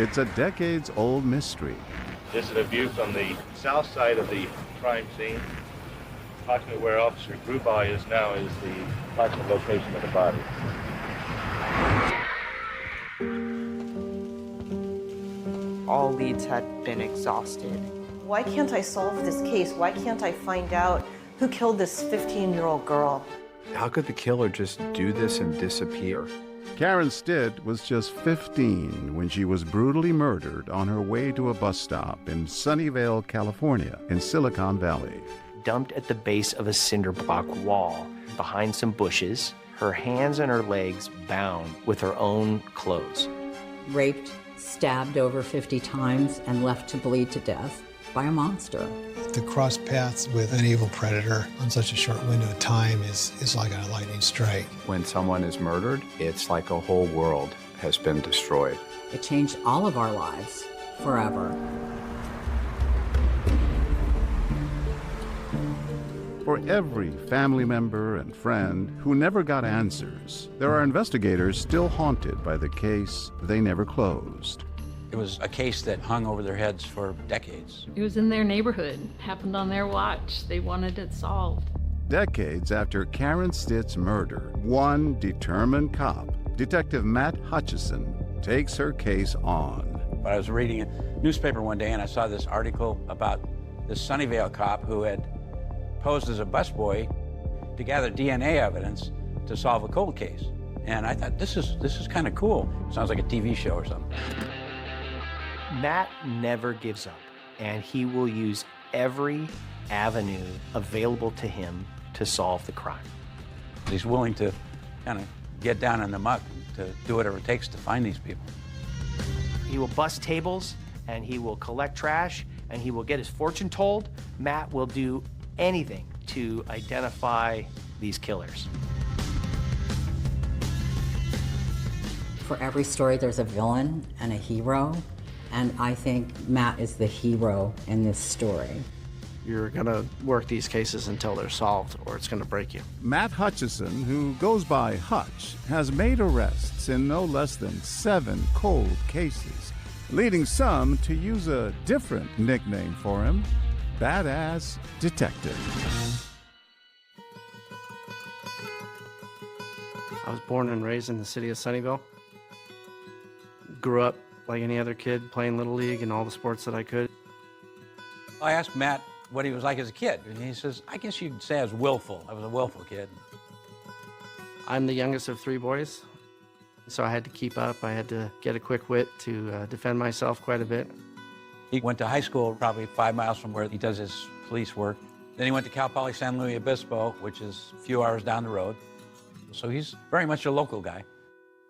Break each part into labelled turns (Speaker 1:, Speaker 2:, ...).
Speaker 1: It's a decades-old mystery.
Speaker 2: This is a view from the south side of the crime scene. Approximately where Officer Grubai is now is the approximate location of the body.
Speaker 3: All leads had been exhausted.
Speaker 4: Why can't I solve this case? Why can't I find out who killed this 15-year-old girl?
Speaker 5: How could the killer just do this and disappear?
Speaker 1: Karen Stitt was just 15 when she was brutally murdered on her way to a bus stop in Sunnyvale, California, in Silicon Valley.
Speaker 6: Dumped at the base of a cinder block wall behind some bushes, her hands and her legs bound with her own clothes.
Speaker 7: Raped, stabbed over 50 times, and left to bleed to death by a monster.
Speaker 8: To cross paths with an evil predator on such a short window of time is like a lightning strike.
Speaker 5: When someone is murdered, it's like a whole world has been destroyed.
Speaker 7: It changed all of our lives forever.
Speaker 1: For every family member and friend who never got answers, there are investigators still haunted by the case they never closed.
Speaker 9: It was a case that hung over their heads for decades.
Speaker 10: It was in their neighborhood, happened on their watch. They wanted it solved.
Speaker 1: Decades after Karen Stitt's murder, one determined cop, Detective Matt Hutcherson, takes her case on.
Speaker 9: But I was reading a newspaper one day and I saw this article about this Sunnyvale cop who had posed as a busboy to gather DNA evidence to solve a cold case. And I thought, this is kind of cool. Sounds like a TV show or something.
Speaker 6: Matt never gives up, and he will use every avenue available to him to solve the crime.
Speaker 9: He's willing to kind of get down in the muck to do whatever it takes to find these people.
Speaker 6: He will bust tables, and he will collect trash, and he will get his fortune told. Matt will do anything to identify these killers.
Speaker 7: For every story, there's a villain and a hero. And I think Matt is the hero in this story.
Speaker 11: You're gonna work these cases until they're solved, or it's gonna break you.
Speaker 1: Matt Hutcherson, who goes by Hutch, has made arrests in no less than 7 cold cases, leading some to use a different nickname for him, Badass Detective.
Speaker 11: I was born and raised in the city of Sunnyvale. Grew up like any other kid, playing Little League and all the sports that I could.
Speaker 9: I asked Matt what he was like as a kid, and he says, I guess you'd say I was willful. I was a willful kid.
Speaker 11: I'm the youngest of 3 boys, so I had to keep up. I had to get a quick wit to defend myself quite a bit.
Speaker 9: He went to high school probably 5 miles from where he does his police work. Then he went to Cal Poly San Luis Obispo, which is a few hours down the road. So he's very much a local guy.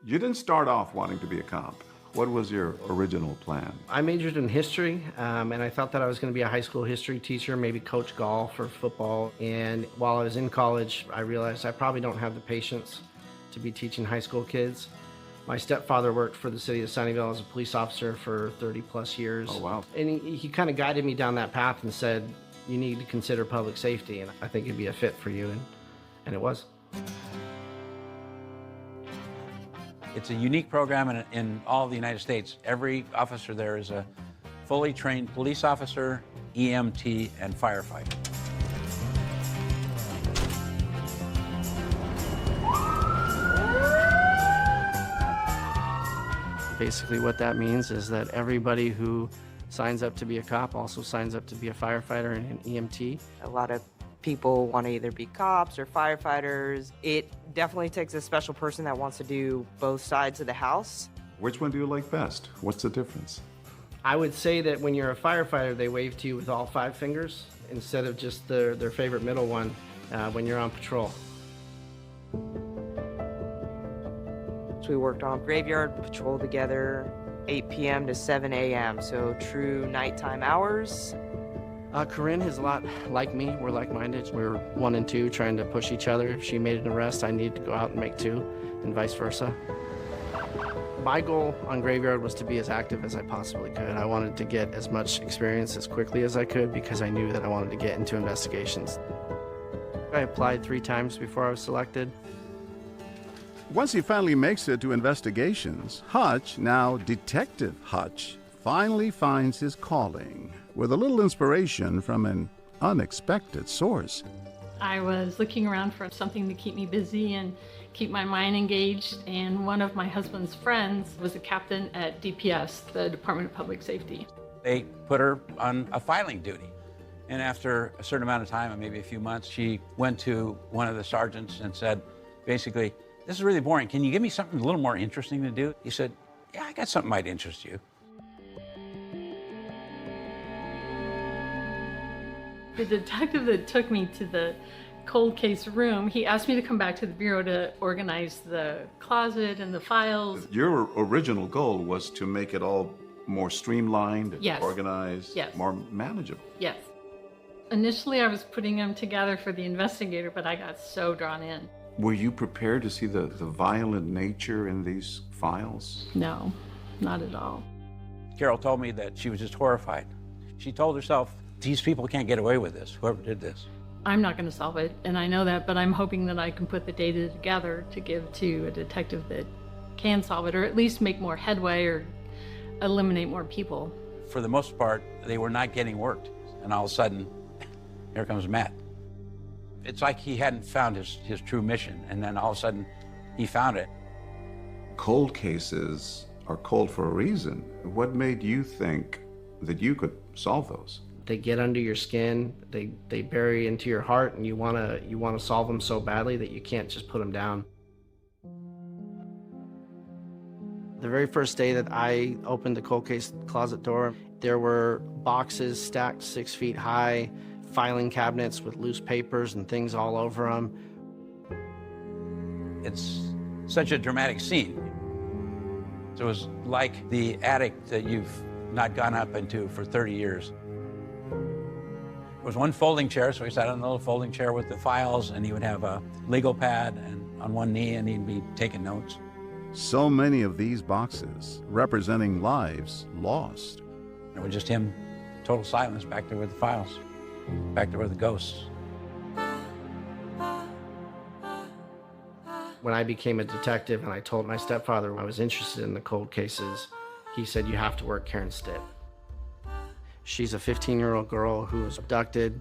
Speaker 1: You didn't start off wanting to be a cop. What was your original plan?
Speaker 11: I majored in history, and I thought that I was going to be a high school history teacher, maybe coach golf or football. And while I was in college, I realized I probably don't have the patience to be teaching high school kids. My stepfather worked for the city of Sunnyvale as a police officer for 30-plus years.
Speaker 1: Oh, wow.
Speaker 11: And he kind of guided me down that path and said, you need to consider public safety, and I think it'd be a fit for you, and it was.
Speaker 9: It's a unique program in all of the United States. Every officer there is a fully trained police officer, EMT, and firefighter.
Speaker 11: Basically what that means is that everybody who signs up to be a cop also signs up to be a firefighter and an EMT.
Speaker 3: A lot of people want to either be cops or firefighters. It definitely takes a special person that wants to do both sides of the house.
Speaker 1: Which one do you like best? What's the difference?
Speaker 11: I would say that when you're a firefighter, they wave to you with all 5 fingers instead of just their favorite middle one when you're on patrol.
Speaker 3: So we worked on graveyard patrol together, 8 p.m. to 7 a.m., so true nighttime hours.
Speaker 11: Corinne is a lot like me. We're like-minded. We're 1 and 2 trying to push each other. If she made an arrest, I needed to go out and make 2, and vice versa. My goal on Graveyard was to be as active as I possibly could. I wanted to get as much experience as quickly as I could because I knew that I wanted to get into investigations. I applied 3 times before I was selected.
Speaker 1: Once he finally makes it to investigations, Hutch, now Detective Hutch, finally finds his calling with a little inspiration from an unexpected source.
Speaker 10: I was looking around for something to keep me busy and keep my mind engaged, and one of my husband's friends was a captain at DPS, the Department of Public Safety.
Speaker 9: They put her on a filing duty. And after a certain amount of time, maybe a few months, she went to one of the sergeants and said, basically, "This is really boring. Can you give me something a little more interesting to do?" He said, "Yeah, I got something might interest you."
Speaker 10: The detective that took me to the cold case room, he asked me to come back to the bureau to organize the closet and the files.
Speaker 1: Your original goal was to make it all more streamlined,
Speaker 10: Yes.
Speaker 1: organized,
Speaker 10: Yes.
Speaker 1: more manageable.
Speaker 10: Yes. Initially, I was putting them together for the investigator, but I got so drawn in.
Speaker 1: Were you prepared to see the violent nature in these files?
Speaker 10: No, not at all.
Speaker 9: Carol told me that she was just horrified. She told herself, these people can't get away with this, whoever did this.
Speaker 10: I'm not going to solve it, and I know that, but I'm hoping that I can put the data together to give to a detective that can solve it, or at least make more headway or eliminate more people.
Speaker 9: For the most part, they were not getting worked. And all of a sudden, here comes Matt. It's like he hadn't found his true mission, and then all of a sudden, he found it.
Speaker 1: Cold cases are cold for a reason. What made you think that you could solve those?
Speaker 11: They get under your skin, they bury into your heart, and you wanna solve them so badly that you can't just put them down. The very first day that I opened the cold case closet door, there were boxes stacked 6 feet high, filing cabinets with loose papers and things all over them.
Speaker 9: It's such a dramatic scene. It was like the attic that you've not gone up into for 30 years. There was one folding chair, so he sat on the little folding chair with the files, and he would have a legal pad and on one knee, and he'd be taking notes.
Speaker 1: So many of these boxes representing lives lost.
Speaker 9: It was just him, total silence, back there with the files, back there with the ghosts.
Speaker 11: When I became a detective and I told my stepfather I was interested in the cold cases, he said, "You have to work Karen Stitt." She's a 15-year-old girl who was abducted,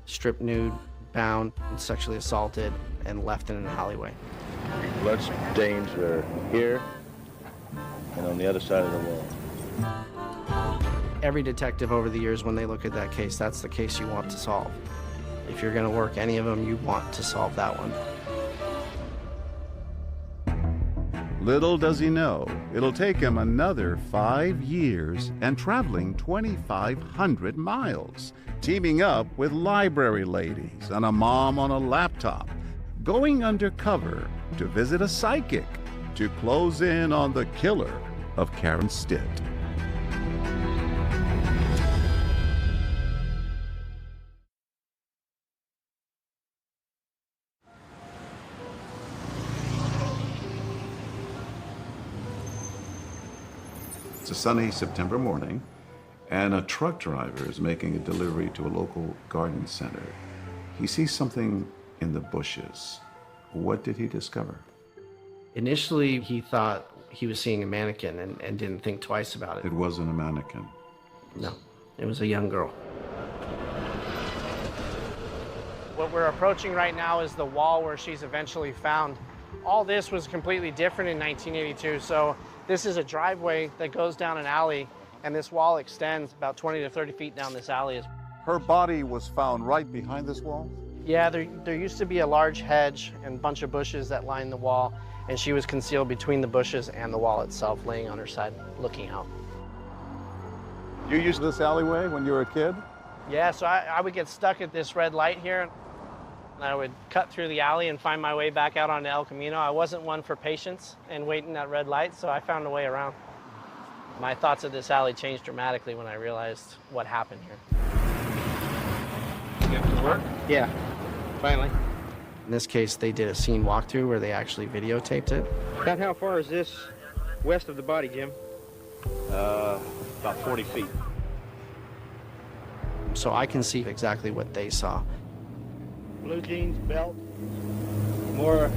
Speaker 11: stripped nude, bound, and sexually assaulted, and left in an alleyway.
Speaker 2: Blood stains are here and on the other side of the wall.
Speaker 11: Every detective over the years, when they look at that case, that's the case you want to solve. If you're going to work any of them, you want to solve that one.
Speaker 1: Little does he know, it'll take him another 5 years and traveling 2,500 miles, teaming up with library ladies and a mom on a laptop, going undercover to visit a psychic to close in on the killer of Karen Stitt. It's a sunny September morning, and a truck driver is making a delivery to a local garden center. He sees something in the bushes. What did he discover?
Speaker 11: Initially, he thought he was seeing a mannequin and didn't think twice about it.
Speaker 1: It wasn't a mannequin.
Speaker 11: No, it was a young girl.
Speaker 12: What we're approaching right now is the wall where she's eventually found. All this was completely different in 1982, so this is a driveway that goes down an alley, and this wall extends about 20 to 30 feet down this alley.
Speaker 1: Her body was found right behind this wall?
Speaker 12: Yeah, there used to be a large hedge and a bunch of bushes that lined the wall, and she was concealed between the bushes and the wall itself, laying on her side, looking out.
Speaker 1: You used this alleyway when you were a kid?
Speaker 12: Yeah, so I would get stuck at this red light here, and I would cut through the alley and find my way back out onto El Camino. I wasn't one for patience and waiting at red light, so I found a way around. My thoughts of this alley changed dramatically when I realized what happened here.
Speaker 11: You have to work? Yeah, finally. In this case, they did a scene walkthrough where they actually videotaped it.
Speaker 13: About how far is this west of the body, Jim?
Speaker 2: About 40 feet.
Speaker 11: So I can see exactly what they saw.
Speaker 13: Blue jeans, belt, more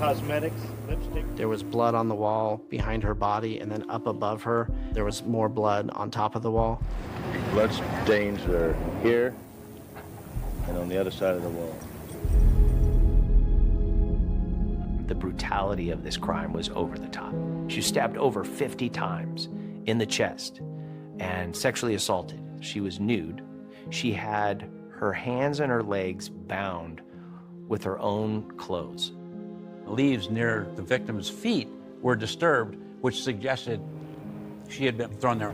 Speaker 2: cosmetics, lipstick.
Speaker 11: There was blood on the wall behind her body, and then up above her, there was more blood on top of the wall.
Speaker 2: Blood stains are here and on the other side of the wall.
Speaker 6: The brutality of this crime was over the top. She was stabbed over 50 times in the chest and sexually assaulted. She was nude. She had her hands and her legs bound with her own clothes.
Speaker 9: Leaves near the victim's feet were disturbed, which suggested she had been thrown there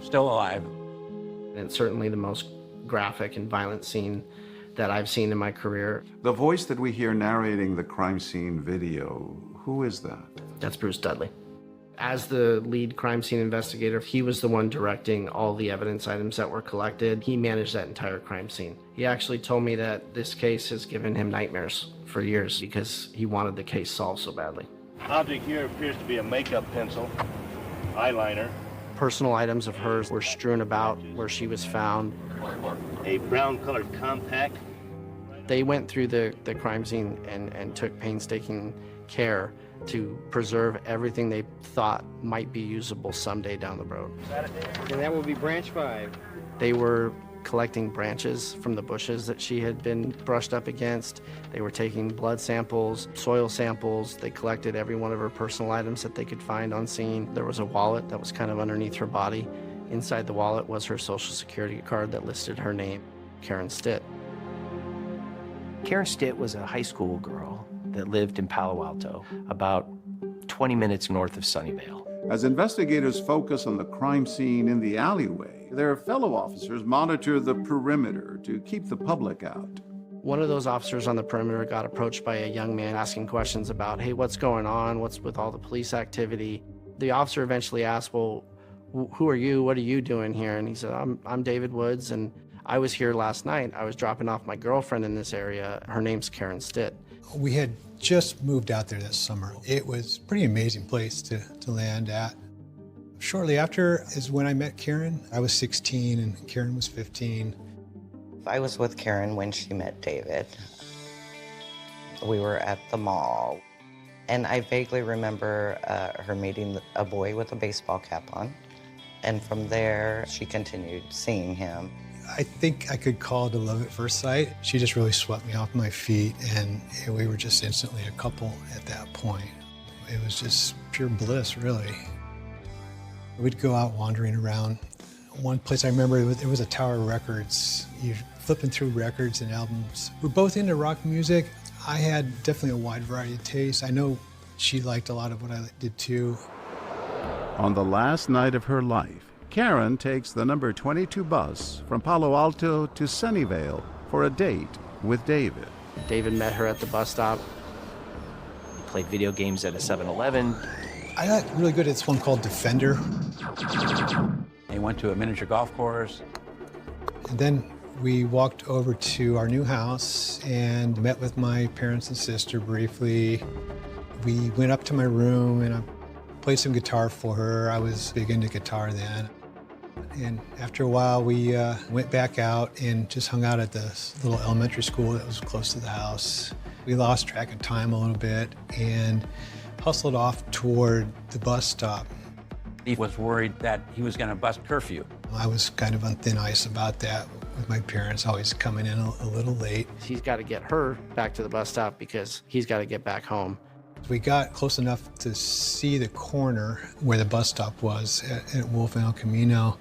Speaker 9: still alive.
Speaker 11: And it's certainly the most graphic and violent scene that I've seen in my career.
Speaker 1: The voice that we hear narrating the crime scene video, who is that?
Speaker 11: That's Bruce Dudley. As the lead crime scene investigator, he was the one directing all the evidence items that were collected. He managed that entire crime scene. He actually told me that this case has given him nightmares for years because he wanted the case solved so badly.
Speaker 2: Object here appears to be a makeup pencil, eyeliner.
Speaker 11: Personal items of hers were strewn about where she was found.
Speaker 2: A brown-colored compact.
Speaker 11: They went through the crime scene and took painstaking care to preserve everything they thought might be usable someday down the road.
Speaker 13: And that will be branch 5.
Speaker 11: They were collecting branches from the bushes that she had been brushed up against. They were taking blood samples, soil samples. They collected every one of her personal items that they could find on scene. There was a wallet that was kind of underneath her body. Inside the wallet was her Social Security card that listed her name, Karen Stitt.
Speaker 6: Karen Stitt was a high school girl that lived in Palo Alto, about 20 minutes north of Sunnyvale.
Speaker 1: As investigators focus on the crime scene in the alleyway, their fellow officers monitor the perimeter to keep the public out.
Speaker 11: One of those officers on the perimeter got approached by a young man asking questions about, hey, what's going on? What's with all the police activity? The officer eventually asked, well, who are you? What are you doing here? And he said, I'm David Woods, and I was here last night. I was dropping off my girlfriend in this area. Her name's Karen Stitt.
Speaker 8: We had just moved out there that summer. It was a pretty amazing place to land at. Shortly after is when I met Karen. I was 16 and Karen was 15.
Speaker 14: I was with Karen when she met David. We were at the mall, and I vaguely remember her meeting a boy with a baseball cap on, and from there she continued seeing him.
Speaker 8: I think I could call it a love at first sight. She just really swept me off my feet, and we were just instantly a couple at that point. It was just pure bliss, really. We'd go out wandering around. One place I remember, it was a Tower Records. You're flipping through records and albums. We're both into rock music. I had definitely a wide variety of tastes. I know she liked a lot of what I did too.
Speaker 1: On the last night of her life, Karen takes the number 22 bus from Palo Alto to Sunnyvale for a date with David.
Speaker 11: David met her at the bus stop.
Speaker 6: He played video games at a 7-Eleven.
Speaker 8: I got really good at this one called Defender.
Speaker 9: They went to a miniature golf course.
Speaker 8: And then we walked over to our new house and met with my parents and sister briefly. We went up to my room and I played some guitar for her. I was big into guitar then. And after a while, we went back out and just hung out at this little elementary school that was close to the house. We lost track of time a little bit and hustled off toward the bus stop.
Speaker 9: He was worried that he was going to bust curfew.
Speaker 8: I was kind of on thin ice about that, with my parents always coming in a little late.
Speaker 11: He's got to get her back to the bus stop because he's got to get back home.
Speaker 8: We got close enough to see the corner where the bus stop was at Wolf and El Camino.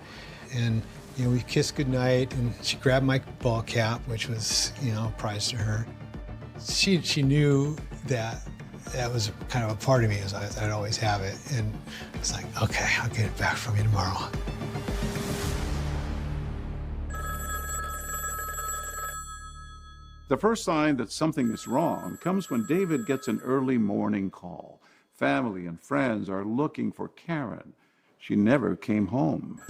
Speaker 8: And, we kissed goodnight and she grabbed my ball cap, which was, a prize to her. She knew that was kind of a part of me, as I'd always have it. And it's like, okay, I'll get it back from you tomorrow.
Speaker 1: The first sign that something is wrong comes when David gets an early morning call. Family and friends are looking for Karen. She never came home.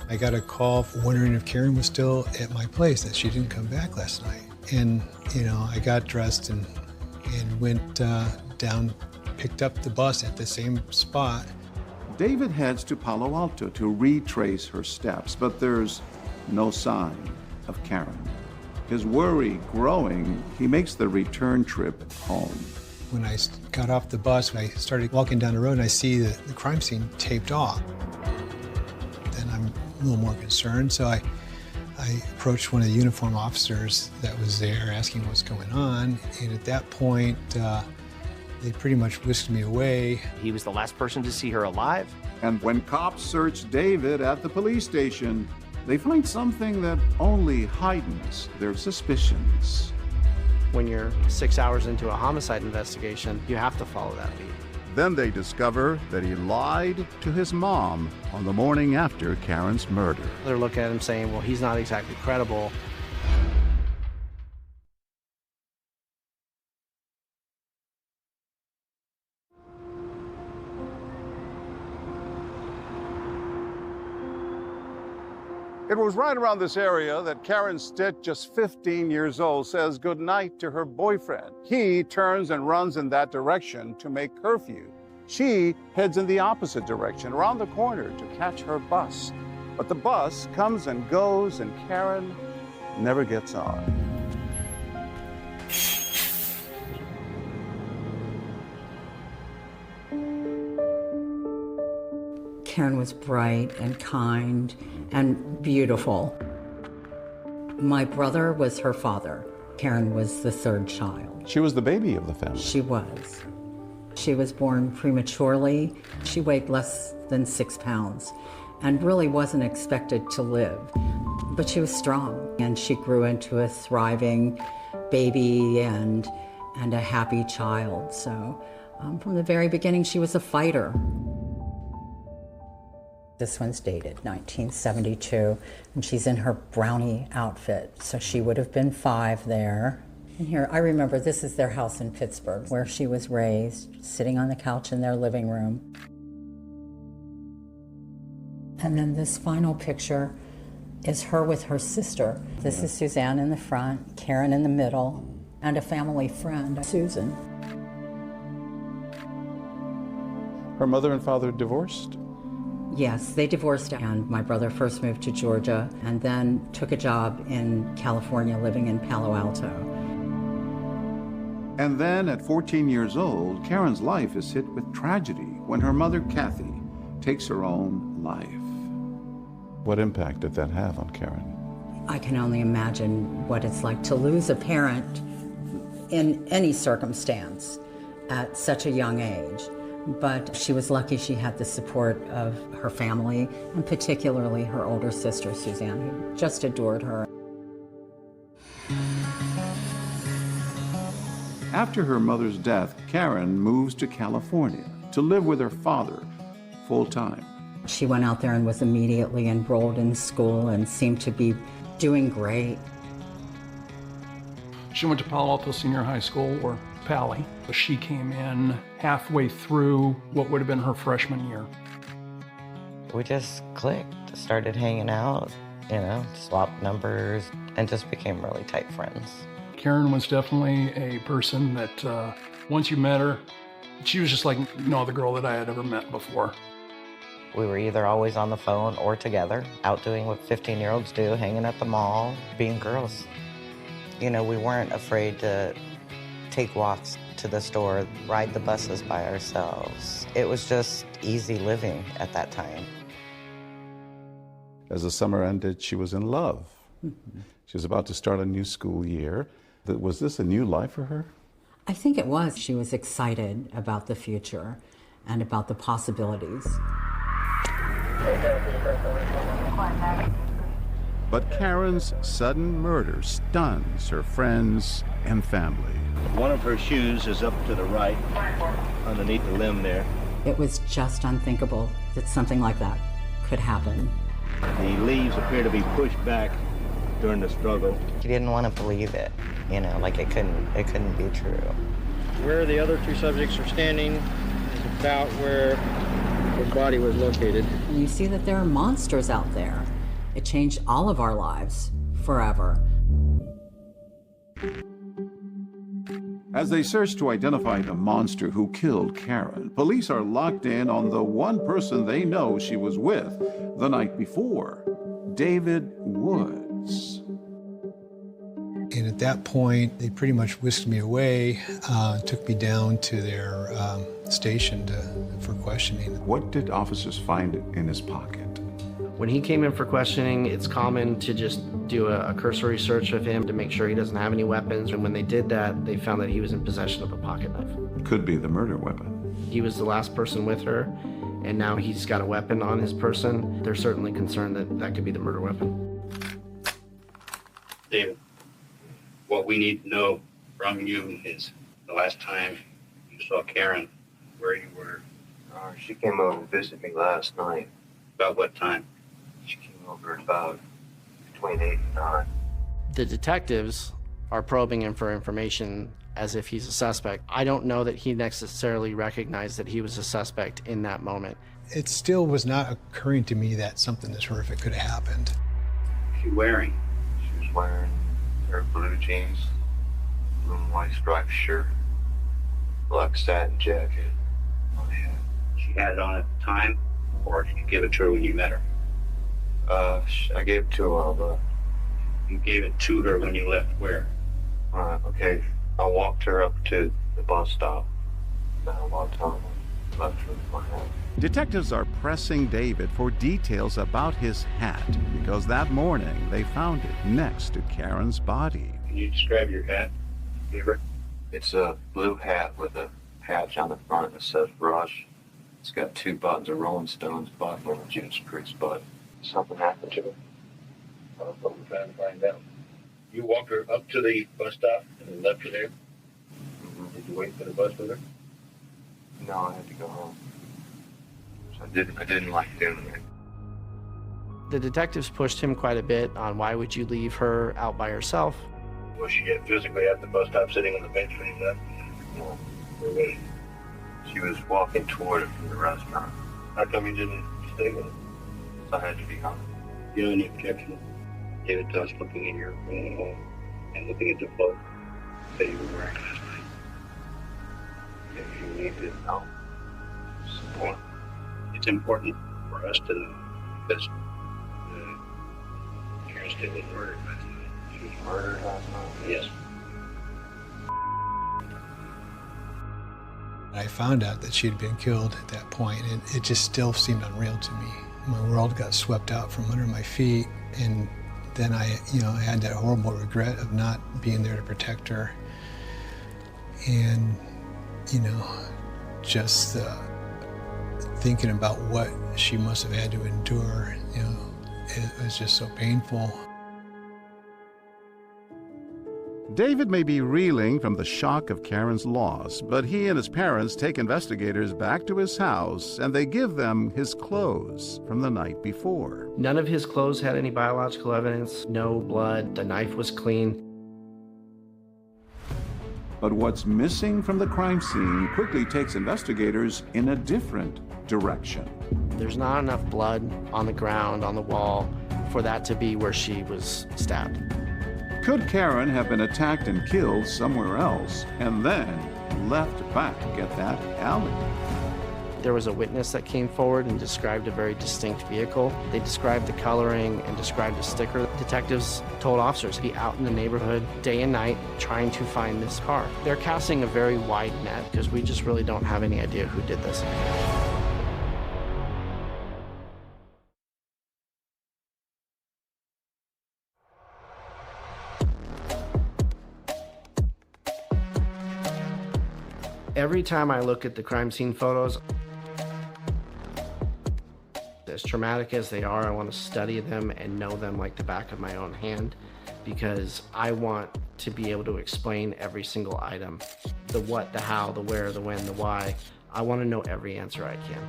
Speaker 8: I got a call wondering if Karen was still at my place, that she didn't come back last night. And, I got dressed and went down, picked up the bus at the same spot.
Speaker 1: David heads to Palo Alto to retrace her steps, but there's no sign of Karen. His worry growing, he makes the return trip home.
Speaker 8: When I got off the bus, I started walking down the road and I see the crime scene taped off. Then I'm a little more concerned, so I approached one of the uniformed officers that was there asking what's going on, and at that point, they pretty much whisked me away.
Speaker 6: He was the last person to see her alive.
Speaker 1: And when cops search David at the police station, they find something that only heightens their suspicions.
Speaker 12: When you're 6 hours into a homicide investigation, you have to follow that lead.
Speaker 1: Then they discover that he lied to his mom on the morning after Karen's murder.
Speaker 12: They're looking at him saying, well, he's not exactly credible.
Speaker 1: It was right around this area that Karen Stitt, just 15 years old, says goodnight to her boyfriend. He turns and runs in that direction to make curfew. She heads in the opposite direction, around the corner, to catch her bus. But the bus comes and goes, and Karen never gets on.
Speaker 7: Karen was bright and kind and beautiful. My brother was her father. Karen was the third child.
Speaker 1: She was the baby of the family.
Speaker 7: She was. She was born prematurely. She weighed less than 6 pounds and really wasn't expected to live. But she was strong, and she grew into a thriving baby and a happy child. So from the very beginning, she was a fighter. This one's dated 1972, and she's in her brownie outfit. So she would have been 5 there. And here, I remember this is their house in Pittsburgh, where she was raised, sitting on the couch in their living room. And then this final picture is her with her sister. This is Suzanne in the front, Karen in the middle, and a family friend, Susan.
Speaker 1: Her mother and father divorced?
Speaker 7: Yes, they divorced, and my brother first moved to Georgia and then took a job in California, living in Palo Alto.
Speaker 1: And then at 14 years old, Karen's life is hit with tragedy when her mother, Kathy, takes her own life. What impact did that have on Karen?
Speaker 7: I can only imagine what it's like to lose a parent in any circumstance at such a young age. But she was lucky she had the support of her family, and particularly her older sister, Suzanne, who just adored her.
Speaker 1: After her mother's death, Karen moves to California to live with her father full-time.
Speaker 7: She went out there and was immediately enrolled in school and seemed to be doing great.
Speaker 15: She went to Palo Alto Senior High School, or Pally. She came in halfway through what would have been her freshman year.
Speaker 14: We just clicked, started hanging out, swapped numbers, and just became really tight friends.
Speaker 15: Karen was definitely a person that once you met her, she was just like no other girl that I had ever met before.
Speaker 14: We were either always on the phone or together, out doing what 15-year-olds do, hanging at the mall, being girls. We weren't afraid to take walks to the store, ride the buses by ourselves. It was just easy living at that time.
Speaker 1: As the summer ended, she was in love. Mm-hmm. She was about to start a new school year. Was this a new life for her?
Speaker 7: I think it was. She was excited about the future and about the possibilities.
Speaker 1: But Karen's sudden murder stuns her friends and family.
Speaker 2: One of her shoes is up to the right, underneath the limb there.
Speaker 7: It was just unthinkable that something like that could happen.
Speaker 2: The leaves appear to be pushed back during the struggle.
Speaker 14: He didn't want to believe it, like it couldn't be true.
Speaker 13: Where the other 2 subjects are standing is about where the body was located.
Speaker 7: And you see that there are monsters out there. It changed all of our lives forever.
Speaker 1: As they search to identify the monster who killed Karen, police are locked in on the one person they know she was with the night before, David Woods.
Speaker 8: And At that point, they pretty much whisked me away, took me down to their station for questioning.
Speaker 1: What did officers find in his pocket?
Speaker 11: When he came in for questioning, it's common to just do a cursory search of him to make sure he doesn't have any weapons. And when they did that, they found that he was in possession of a pocket knife.
Speaker 1: Could be the murder weapon.
Speaker 11: He was the last person with her, and now he's got a weapon on his person. They're certainly concerned that that could be the murder weapon.
Speaker 16: David, what we need to know from you is the last time you saw Karen, where you were.
Speaker 17: She came over to visit me last night.
Speaker 16: About what time?
Speaker 17: She came over about between 8 and 9.
Speaker 11: The detectives are probing him for information as if he's a suspect. I don't know that he necessarily recognized that he was a suspect in that moment.
Speaker 8: It still was not occurring to me that something this horrific could have happened.
Speaker 16: What's she wearing?
Speaker 17: She was wearing her blue jeans, blue and white striped shirt, black satin jacket.
Speaker 16: She had it on at the time, or did you give it to her when you met her?
Speaker 17: I gave it to her, but...
Speaker 16: You gave it to her when you left where?
Speaker 17: Okay. I walked her up to the bus stop. Then I walked home and left her with my hat.
Speaker 1: Detectives are pressing David for details about his hat because that morning they found it next to Karen's body.
Speaker 16: Can you describe your hat, David?
Speaker 17: It's a blue hat with a patch on the front that says Rush. It's got 2 buttons, a Rolling Stones button and a Judas Priest button. Something happened to her.
Speaker 16: That's what we're trying to find out. You walked her up to the bus stop and then left her there?
Speaker 17: Mm-hmm.
Speaker 16: Did you wait for the bus with her?
Speaker 17: No, I had to go home. So I didn't like doing it.
Speaker 11: The detectives pushed him quite a bit on why would you leave her out by herself.
Speaker 16: Was she physically at the bus stop sitting on the bench when you left?
Speaker 17: No.
Speaker 16: Where was she?
Speaker 17: She was walking toward it from the restaurant.
Speaker 16: How come you didn't stay with her?
Speaker 17: So I had to be home.
Speaker 16: You know any objection? David Tuss looking in your home and looking at the clothes that you were wearing last night.
Speaker 17: If you need to know, support.
Speaker 16: It's important for us to know because Karen Stitt was murdered last night.
Speaker 17: She was murdered last night?
Speaker 16: Yes.
Speaker 8: I found out that she had been killed at that point, and it just still seemed unreal to me. My world got swept out from under my feet, and then I had that horrible regret of not being there to protect her. And, just thinking about what she must have had to endure, it was just so painful.
Speaker 1: David may be reeling from the shock of Karen's loss, but he and his parents take investigators back to his house and they give them his clothes from the night before.
Speaker 11: None of his clothes had any biological evidence, no blood, the knife was clean.
Speaker 1: But what's missing from the crime scene quickly takes investigators in a different direction.
Speaker 11: There's not enough blood on the ground, on the wall, for that to be where she was stabbed.
Speaker 1: Could Karen have been attacked and killed somewhere else and then left back at that alley?
Speaker 11: There was a witness that came forward and described a very distinct vehicle. They described the coloring and described a sticker. Detectives told officers to be out in the neighborhood day and night trying to find this car. They're casting a very wide net because we just really don't have any idea who did this. Every time I look at the crime scene photos, as traumatic as they are, I want to study them and know them like the back of my own hand because I want to be able to explain every single item. The what, the how, the where, the when, the why. I want to know every answer I can.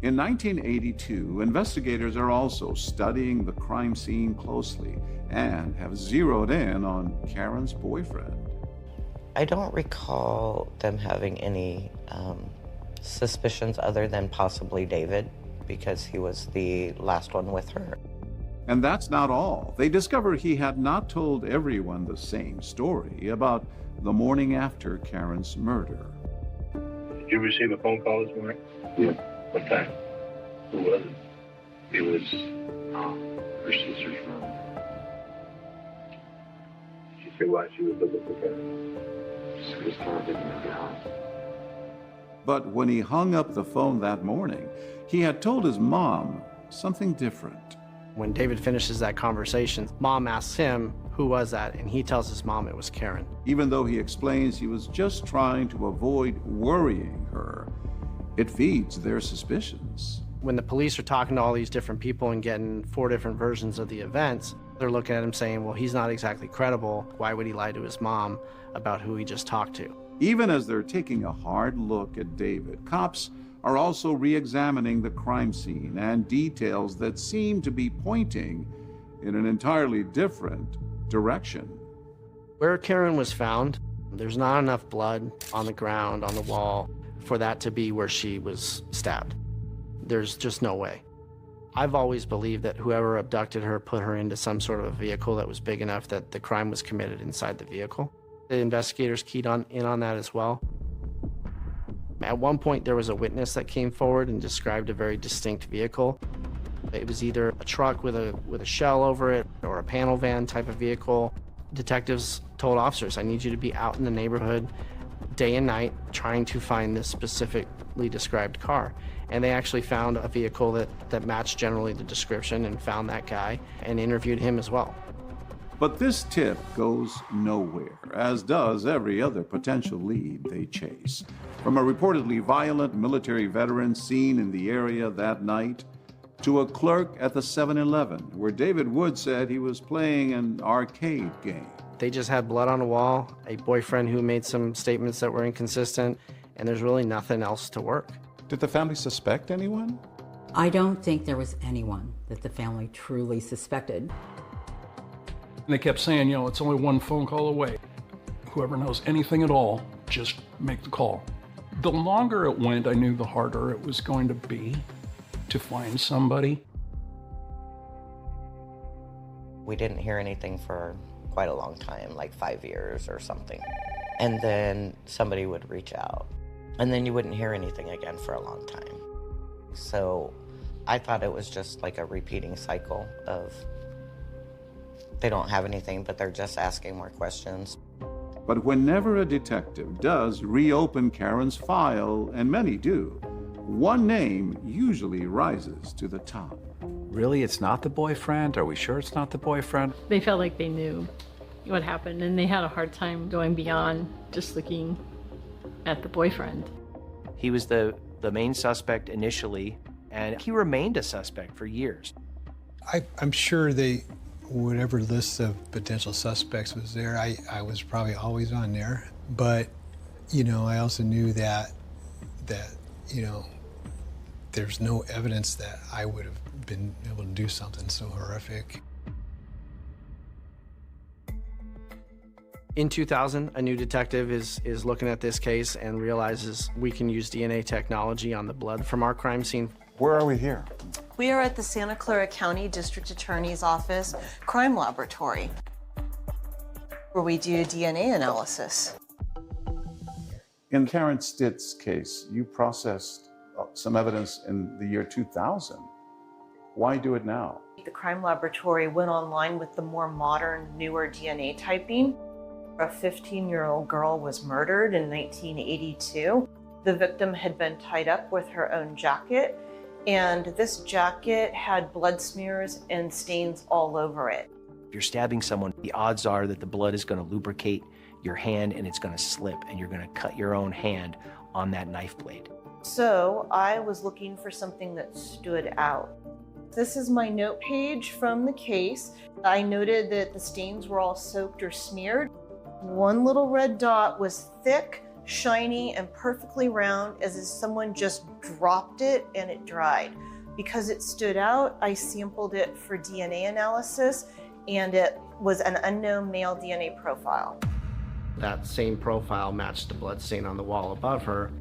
Speaker 1: In 1982, investigators are also studying the crime scene closely and have zeroed in on Karen's boyfriend.
Speaker 14: I don't recall them having any suspicions other than possibly David, because he was the last one with her.
Speaker 1: And that's not all. They discovered he had not told everyone the same story about the morning after Karen's murder.
Speaker 16: Did you receive a phone call this morning?
Speaker 17: Yeah.
Speaker 16: What time? Who was it?
Speaker 17: It was her sister's room.
Speaker 16: see why she was looking for Karen. She was trying to get him down.
Speaker 1: But when he hung up the phone that morning, he had told his mom something different.
Speaker 11: When David finishes that conversation, Mom asks him, who was that? And he tells his mom it was Karen.
Speaker 1: Even though he explains he was just trying to avoid worrying her, it feeds their suspicions.
Speaker 11: When the police are talking to all these different people and getting 4 different versions of the events, they're looking at him saying, well, he's not exactly credible. Why would he lie to his mom about who he just talked to?
Speaker 1: Even as they're taking a hard look at David, cops are also re-examining the crime scene and details that seem to be pointing in an entirely different direction.
Speaker 11: Where Karen was found, there's not enough blood on the ground, on the wall, for that to be where she was stabbed. There's just no way. I've always believed that whoever abducted her put her into some sort of a vehicle that was big enough that the crime was committed inside the vehicle. The investigators keyed in on that as well. At one point, there was a witness that came forward and described a very distinct vehicle. It was either a truck with a shell over it or a panel van type of vehicle. Detectives told officers, I need you to be out in the neighborhood day and night trying to find this specifically described car. And they actually found a vehicle that matched generally the description and found that guy and interviewed him as well.
Speaker 1: But this tip goes nowhere, as does every other potential lead they chase. From a reportedly violent military veteran seen in the area that night, to a clerk at the 7-Eleven, where David Wood said he was playing an arcade game.
Speaker 11: They just had blood on the wall, a boyfriend who made some statements that were inconsistent, and there's really nothing else to work.
Speaker 1: Did the family suspect anyone?
Speaker 7: I don't think there was anyone that the family truly suspected.
Speaker 15: And they kept saying, you know, it's only one phone call away. Whoever knows anything at all, just make the call. The longer it went, I knew the harder it was going to be to find somebody.
Speaker 14: We didn't hear anything for quite a long time, like 5 years or something. And then somebody would reach out. And then you wouldn't hear anything again for a long time. So I thought it was just like a repeating cycle of they don't have anything, but they're just asking more questions.
Speaker 1: But whenever a detective does reopen Karen's file, and many do, one name usually rises to the top.
Speaker 5: Really, it's not the boyfriend? Are we sure it's not the boyfriend?
Speaker 10: They felt like they knew what happened, and they had a hard time going beyond just looking at the boyfriend.
Speaker 6: He was the main suspect initially, and he remained a suspect for years.
Speaker 8: I'm sure whatever list of potential suspects was there, I was probably always on there. But, you know, I also knew that, you know, there's no evidence that I would have been able to do something so horrific.
Speaker 11: In 2000, a new detective is looking at this case and realizes we can use DNA technology on the blood from our crime scene.
Speaker 1: Where are we here?
Speaker 4: We are at the Santa Clara County District Attorney's Office Crime Laboratory, where we do DNA analysis.
Speaker 1: In Karen Stitt's case, you processed some evidence in the year 2000. Why do it now?
Speaker 4: The crime laboratory went online with the more modern, newer DNA typing. A 15-year-old girl was murdered in 1982. The victim had been tied up with her own jacket, and this jacket had blood smears and stains all over it.
Speaker 6: If you're stabbing someone, the odds are that the blood is going to lubricate your hand and it's going to slip, and you're going to cut your own hand on that knife blade.
Speaker 4: So I was looking for something that stood out. This is my note page from the case. I noted that the stains were all soaked or smeared. One little red dot was thick, shiny, and perfectly round, as if someone just dropped it and it dried. Because it stood out, I sampled it for DNA analysis, and it was an unknown male DNA profile.
Speaker 11: That same profile matched the blood stain on the wall above her.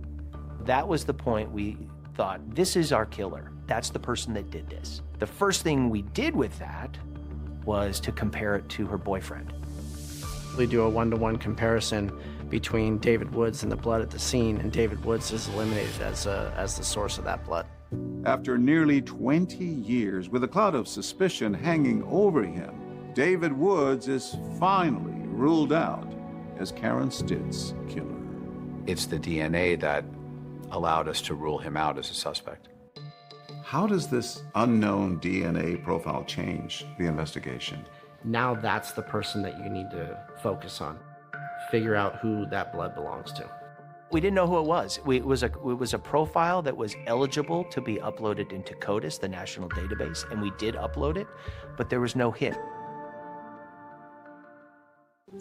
Speaker 6: That was the point we thought, this is our killer. That's the person that did this. The first thing we did with that was to compare it to her boyfriend.
Speaker 11: We do a one-to-one comparison between David Woods and the blood at the scene, and David Woods is eliminated as the source of that blood.
Speaker 1: After nearly 20 years, with a cloud of suspicion hanging over him, David Woods is finally ruled out as Karen Stitt's killer.
Speaker 5: It's the DNA that allowed us to rule him out as a suspect.
Speaker 1: How does this unknown DNA profile change the investigation?
Speaker 11: Now that's the person that you need to focus on. Figure out who that blood belongs to.
Speaker 6: We didn't know who it was. It was a profile that was eligible to be uploaded into CODIS, the national database, and we did upload it, but there was no hit.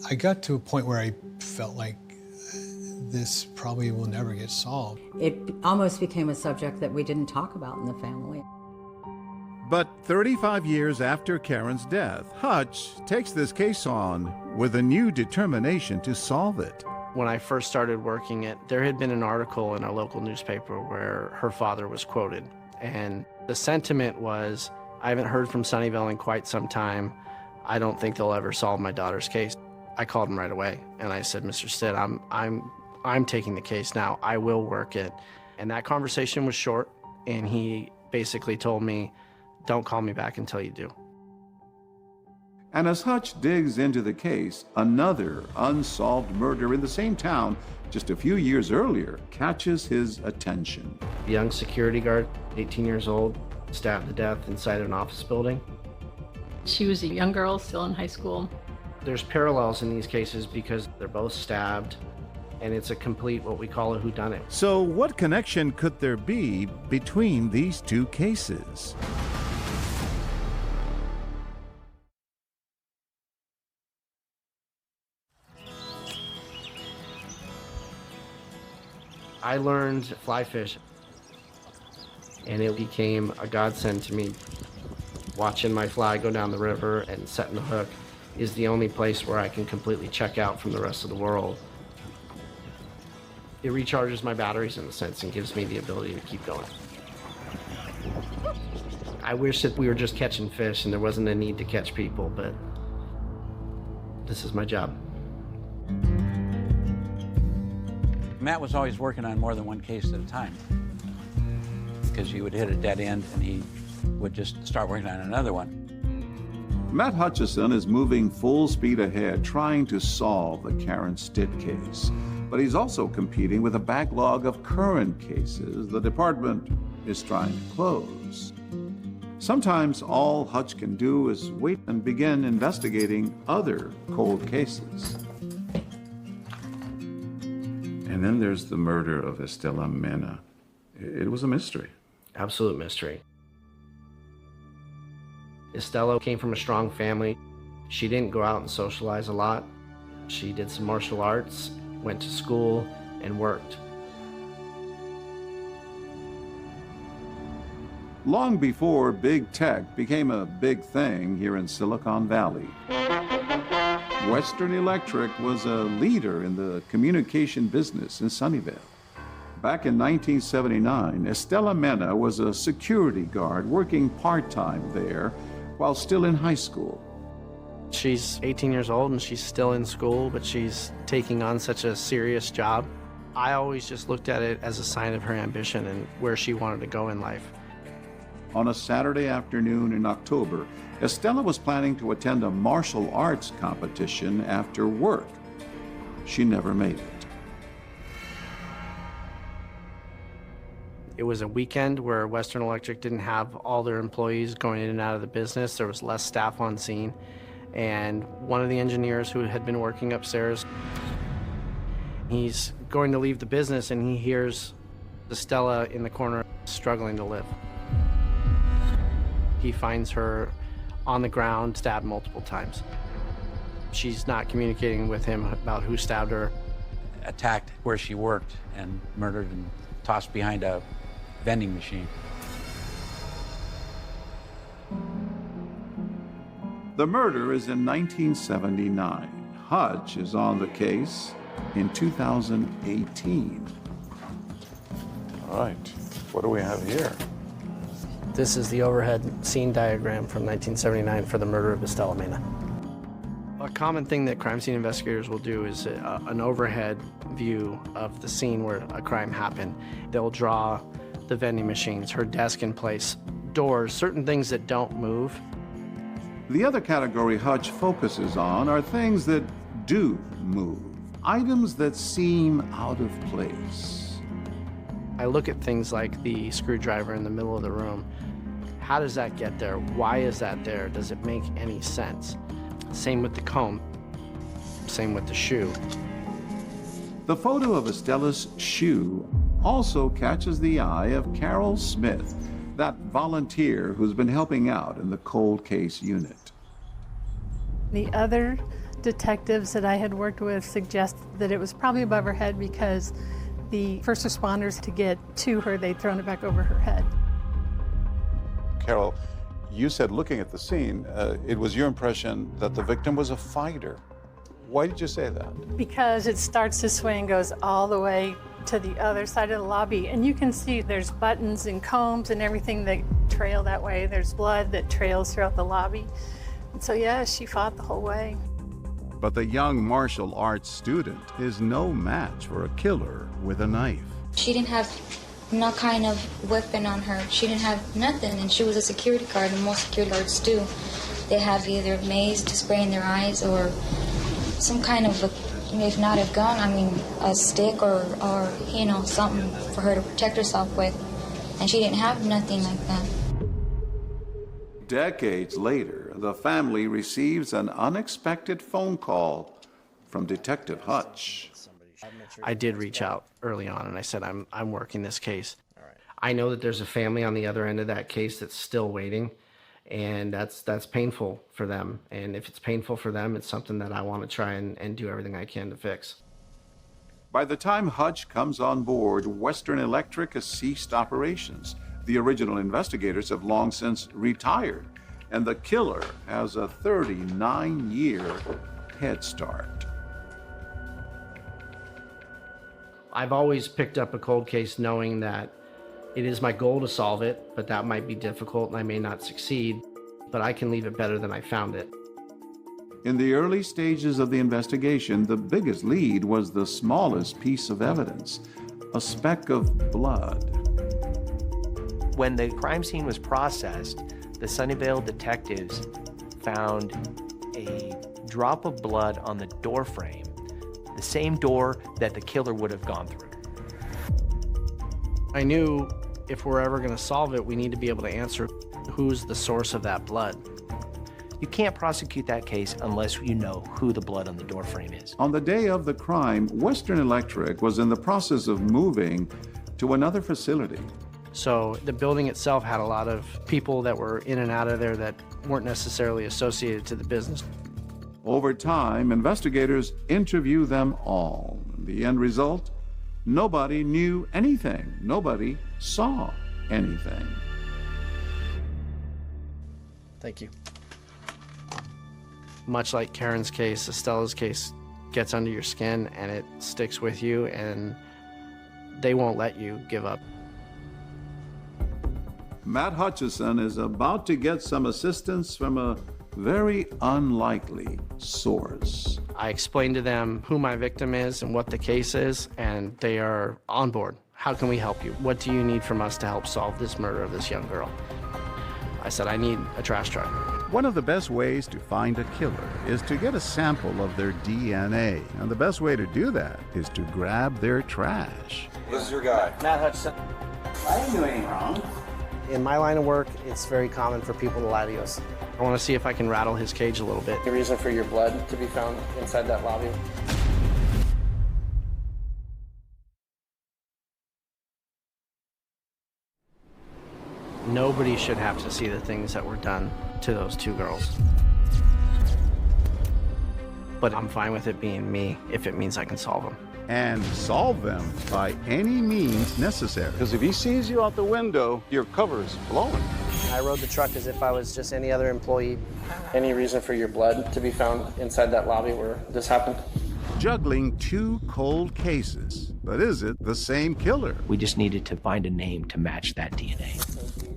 Speaker 8: I got to a point where I felt like this probably will never get solved.
Speaker 7: It almost became a subject that we didn't talk about in the family.
Speaker 1: But 35 years after Karen's death, Hutch takes this case on with a new determination to solve it.
Speaker 11: When I first started working it, there had been an article in a local newspaper where her father was quoted. And the sentiment was, I haven't heard from Sunnyvale in quite some time. I don't think they'll ever solve my daughter's case. I called him right away and I said, Mr. Stitt, I'm taking the case now. I will work it. And that conversation was short, and he basically told me, don't call me back until you do.
Speaker 1: And as Hutch digs into the case, another unsolved murder in the same town just a few years earlier catches his attention.
Speaker 11: A young security guard, 18 years old, stabbed to death inside of an office building.
Speaker 10: She was a young girl still in high school.
Speaker 11: There's parallels in these cases because they're both stabbed, and it's a complete, what we call a whodunit.
Speaker 1: So what connection could there be between these two cases?
Speaker 11: I learned to fly fish, and it became a godsend to me. Watching my fly go down the river and setting the hook is the only place where I can completely check out from the rest of the world. It recharges my batteries in a sense and gives me the ability to keep going. I wish that we were just catching fish and there wasn't a need to catch people, but this is my job.
Speaker 9: Matt was always working on more than one case at a time because you would hit a dead end and he would just start working on another one.
Speaker 1: Matt Hutcherson is moving full speed ahead trying to solve the Karen Stitt case. But he's also competing with a backlog of current cases the department is trying to close. Sometimes all Hutch can do is wait and begin investigating other cold cases. And then there's the murder of Estella Mena. It was a mystery.
Speaker 11: Absolute mystery. Estella came from a strong family. She didn't go out and socialize a lot. She did some martial arts, went to school, and worked.
Speaker 1: Long before big tech became a big thing here in Silicon Valley, Western Electric was a leader in the communication business in Sunnyvale. Back in 1979, Estella Mena was a security guard working part-time there while still in high school.
Speaker 11: She's 18 years old and she's still in school, but she's taking on such a serious job. I always just looked at it as a sign of her ambition and where she wanted to go in life.
Speaker 1: On a Saturday afternoon in October, Estella was planning to attend a martial arts competition after work. She never made it.
Speaker 11: It was a weekend where Western Electric didn't have all their employees going in and out of the business. There was less staff on scene. And one of the engineers who had been working upstairs, he's going to leave the business and he hears Estella in the corner struggling to live. He finds her on the ground, stabbed multiple times. She's not communicating with him about who stabbed her.
Speaker 9: Attacked where she worked and murdered and tossed behind a vending machine.
Speaker 1: The murder is in 1979. Hutch is on the case in 2018.
Speaker 18: All right, what do we have here?
Speaker 11: This is the overhead scene diagram from 1979 for the murder of Estella Mena. A common thing that crime scene investigators will do is an overhead view of the scene where a crime happened. They'll draw the vending machines, her desk in place, doors, certain things that don't move.
Speaker 1: The other category Hutch focuses on are things that do move, items that seem out of place.
Speaker 11: I look at things like the screwdriver in the middle of the room. How does that get there? Why is that there? Does it make any sense? Same with the comb. Same with the shoe.
Speaker 1: The photo of Estella's shoe also catches the eye of Carol Smith, that volunteer who's been helping out in the cold case unit.
Speaker 10: The other detectives that I had worked with suggested that it was probably above her head because the first responders, to get to her, they'd thrown it back over her head.
Speaker 18: Carol, you said looking at the scene, it was your impression that the victim was a fighter. Why did you say that?
Speaker 10: Because it starts this way and goes all the way to the other side of the lobby. And you can see there's buttons and combs and everything that trail that way. There's blood that trails throughout the lobby. And so, yeah, she fought the whole way.
Speaker 1: But the young martial arts student is no match for a killer with a knife.
Speaker 19: She didn't have no kind of weapon on her. She didn't have nothing, and she was a security guard, and most security guards do. They have either mace to spray in their eyes or some kind of, if not a gun, I mean a stick or you know, something for her to protect herself with. And she didn't have nothing like that.
Speaker 1: Decades later, the family receives an unexpected phone call from Detective Hutch.
Speaker 11: I did reach out early on and I said, I'm working this case. I know that there's a family on the other end of that case that's still waiting, and that's painful for them. And if it's painful for them, it's something that I want to try and do everything I can to fix.
Speaker 1: By the time Hutch comes on board, Western Electric has ceased operations. The original investigators have long since retired, and the killer has a 39-year head start.
Speaker 11: I've always picked up a cold case knowing that it is my goal to solve it, but that might be difficult and I may not succeed, but I can leave it better than I found it.
Speaker 1: In the early stages of the investigation, the biggest lead was the smallest piece of evidence, a speck of blood.
Speaker 6: When the crime scene was processed, the Sunnyvale detectives found a drop of blood on the door frame, the same door that the killer would have gone through.
Speaker 11: I knew if we're ever going to solve it, we need to be able to answer who's the source of that blood.
Speaker 6: You can't prosecute that case unless you know who the blood on the door frame is.
Speaker 1: On the day of the crime, Western Electric was in the process of moving to another facility.
Speaker 11: So the building itself had a lot of people that were in and out of there that weren't necessarily associated to the business.
Speaker 1: Over time, investigators interview them all. The end result? Nobody knew anything. Nobody saw anything.
Speaker 11: Thank you. Much like Karen's case, Estella's case gets under your skin and it sticks with you, and they won't let you give up.
Speaker 1: Matt Hutcherson is about to get some assistance from a very unlikely source.
Speaker 11: I explained to them who my victim is and what the case is, and they are on board. How can we help you? What do you need from us to help solve this murder of this young girl? I said, I need a trash truck.
Speaker 1: One of the best ways to find a killer is to get a sample of their DNA. And the best way to do that is to grab their trash.
Speaker 20: This is your guy.
Speaker 11: Matt Hutcherson.
Speaker 20: I didn't do anything wrong.
Speaker 11: In my line of work, it's very common for people to lie to us. I want to see if I can rattle his cage a little bit. Any reason for your blood to be found inside that lobby? Nobody should have to see the things that were done to those two girls. But I'm fine with it being me if it means I can solve them.
Speaker 1: And solve them by any means necessary.
Speaker 18: Because if he sees you out the window, your cover is blowing.
Speaker 11: I rode the truck as if I was just any other employee. Any reason for your blood to be found inside that lobby where this happened?
Speaker 1: Juggling two cold cases. But is it the same killer?
Speaker 6: We just needed to find a name to match that DNA.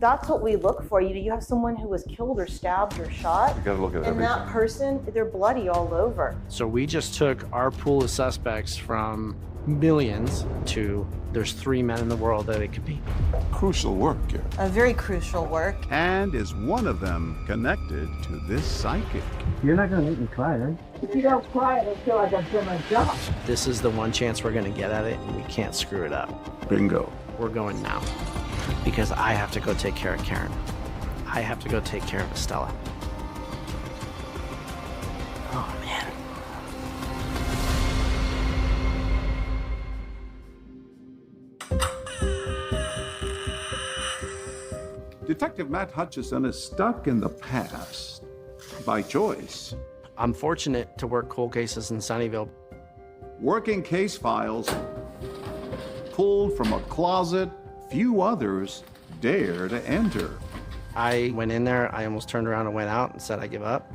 Speaker 4: That's what we look for. You have someone who was killed or stabbed or shot.
Speaker 18: You gotta look at
Speaker 4: and
Speaker 18: everything.
Speaker 4: that person, they're bloody all over.
Speaker 11: So we just took our pool of suspects from millions to there's 3 men in the world that it could be.
Speaker 18: Crucial work here.
Speaker 4: A very crucial work.
Speaker 1: And is one of them connected to this psychic?
Speaker 20: You're not gonna make me cry, right? If you don't cry, I don't feel like I've done my job.
Speaker 11: This is the one chance we're gonna get at it, and we can't screw it up.
Speaker 18: Bingo.
Speaker 11: We're going now. Because I have to go take care of Karen. I have to go take care of Estella. Oh, man.
Speaker 1: Detective Matt Hutcherson is stuck in the past by choice.
Speaker 11: I'm fortunate to work cold cases in Sunnyvale.
Speaker 1: Working case files pulled from a closet few others dare to enter.
Speaker 11: I went in there, I almost turned around and went out and said I give up.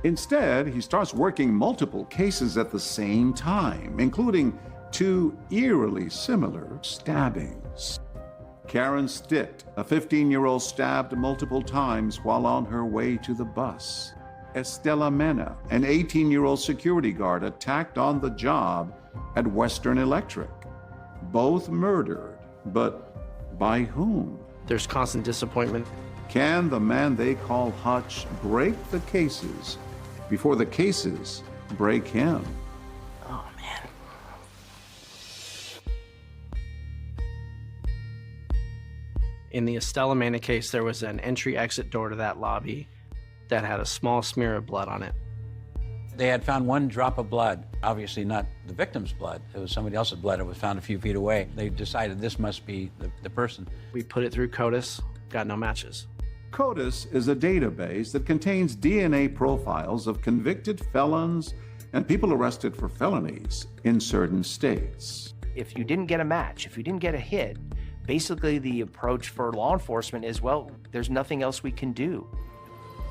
Speaker 1: Instead, he starts working multiple cases at the same time, including 2 eerily similar stabbings. Karen Stitt, a 15-year-old stabbed multiple times while on her way to the bus. Estella Mena, an 18-year-old security guard attacked on the job at Western Electric. Both murdered, but by whom?
Speaker 11: There's constant disappointment.
Speaker 1: Can the man they call Hutch break the cases before the cases break him?
Speaker 11: Oh, man. In the Estella Mena case, there was an entry-exit door to that lobby that had a small smear of blood on it.
Speaker 9: They had found 1 drop of blood, obviously not the victim's blood. It was somebody else's blood. It was found a few feet away. They decided this must be the person.
Speaker 11: We put it through CODIS, got no matches.
Speaker 1: CODIS is a database that contains DNA profiles of convicted felons and people arrested for felonies in certain states.
Speaker 6: If you didn't get a match, if you didn't get a hit, basically the approach for law enforcement is, well, there's nothing else we can do.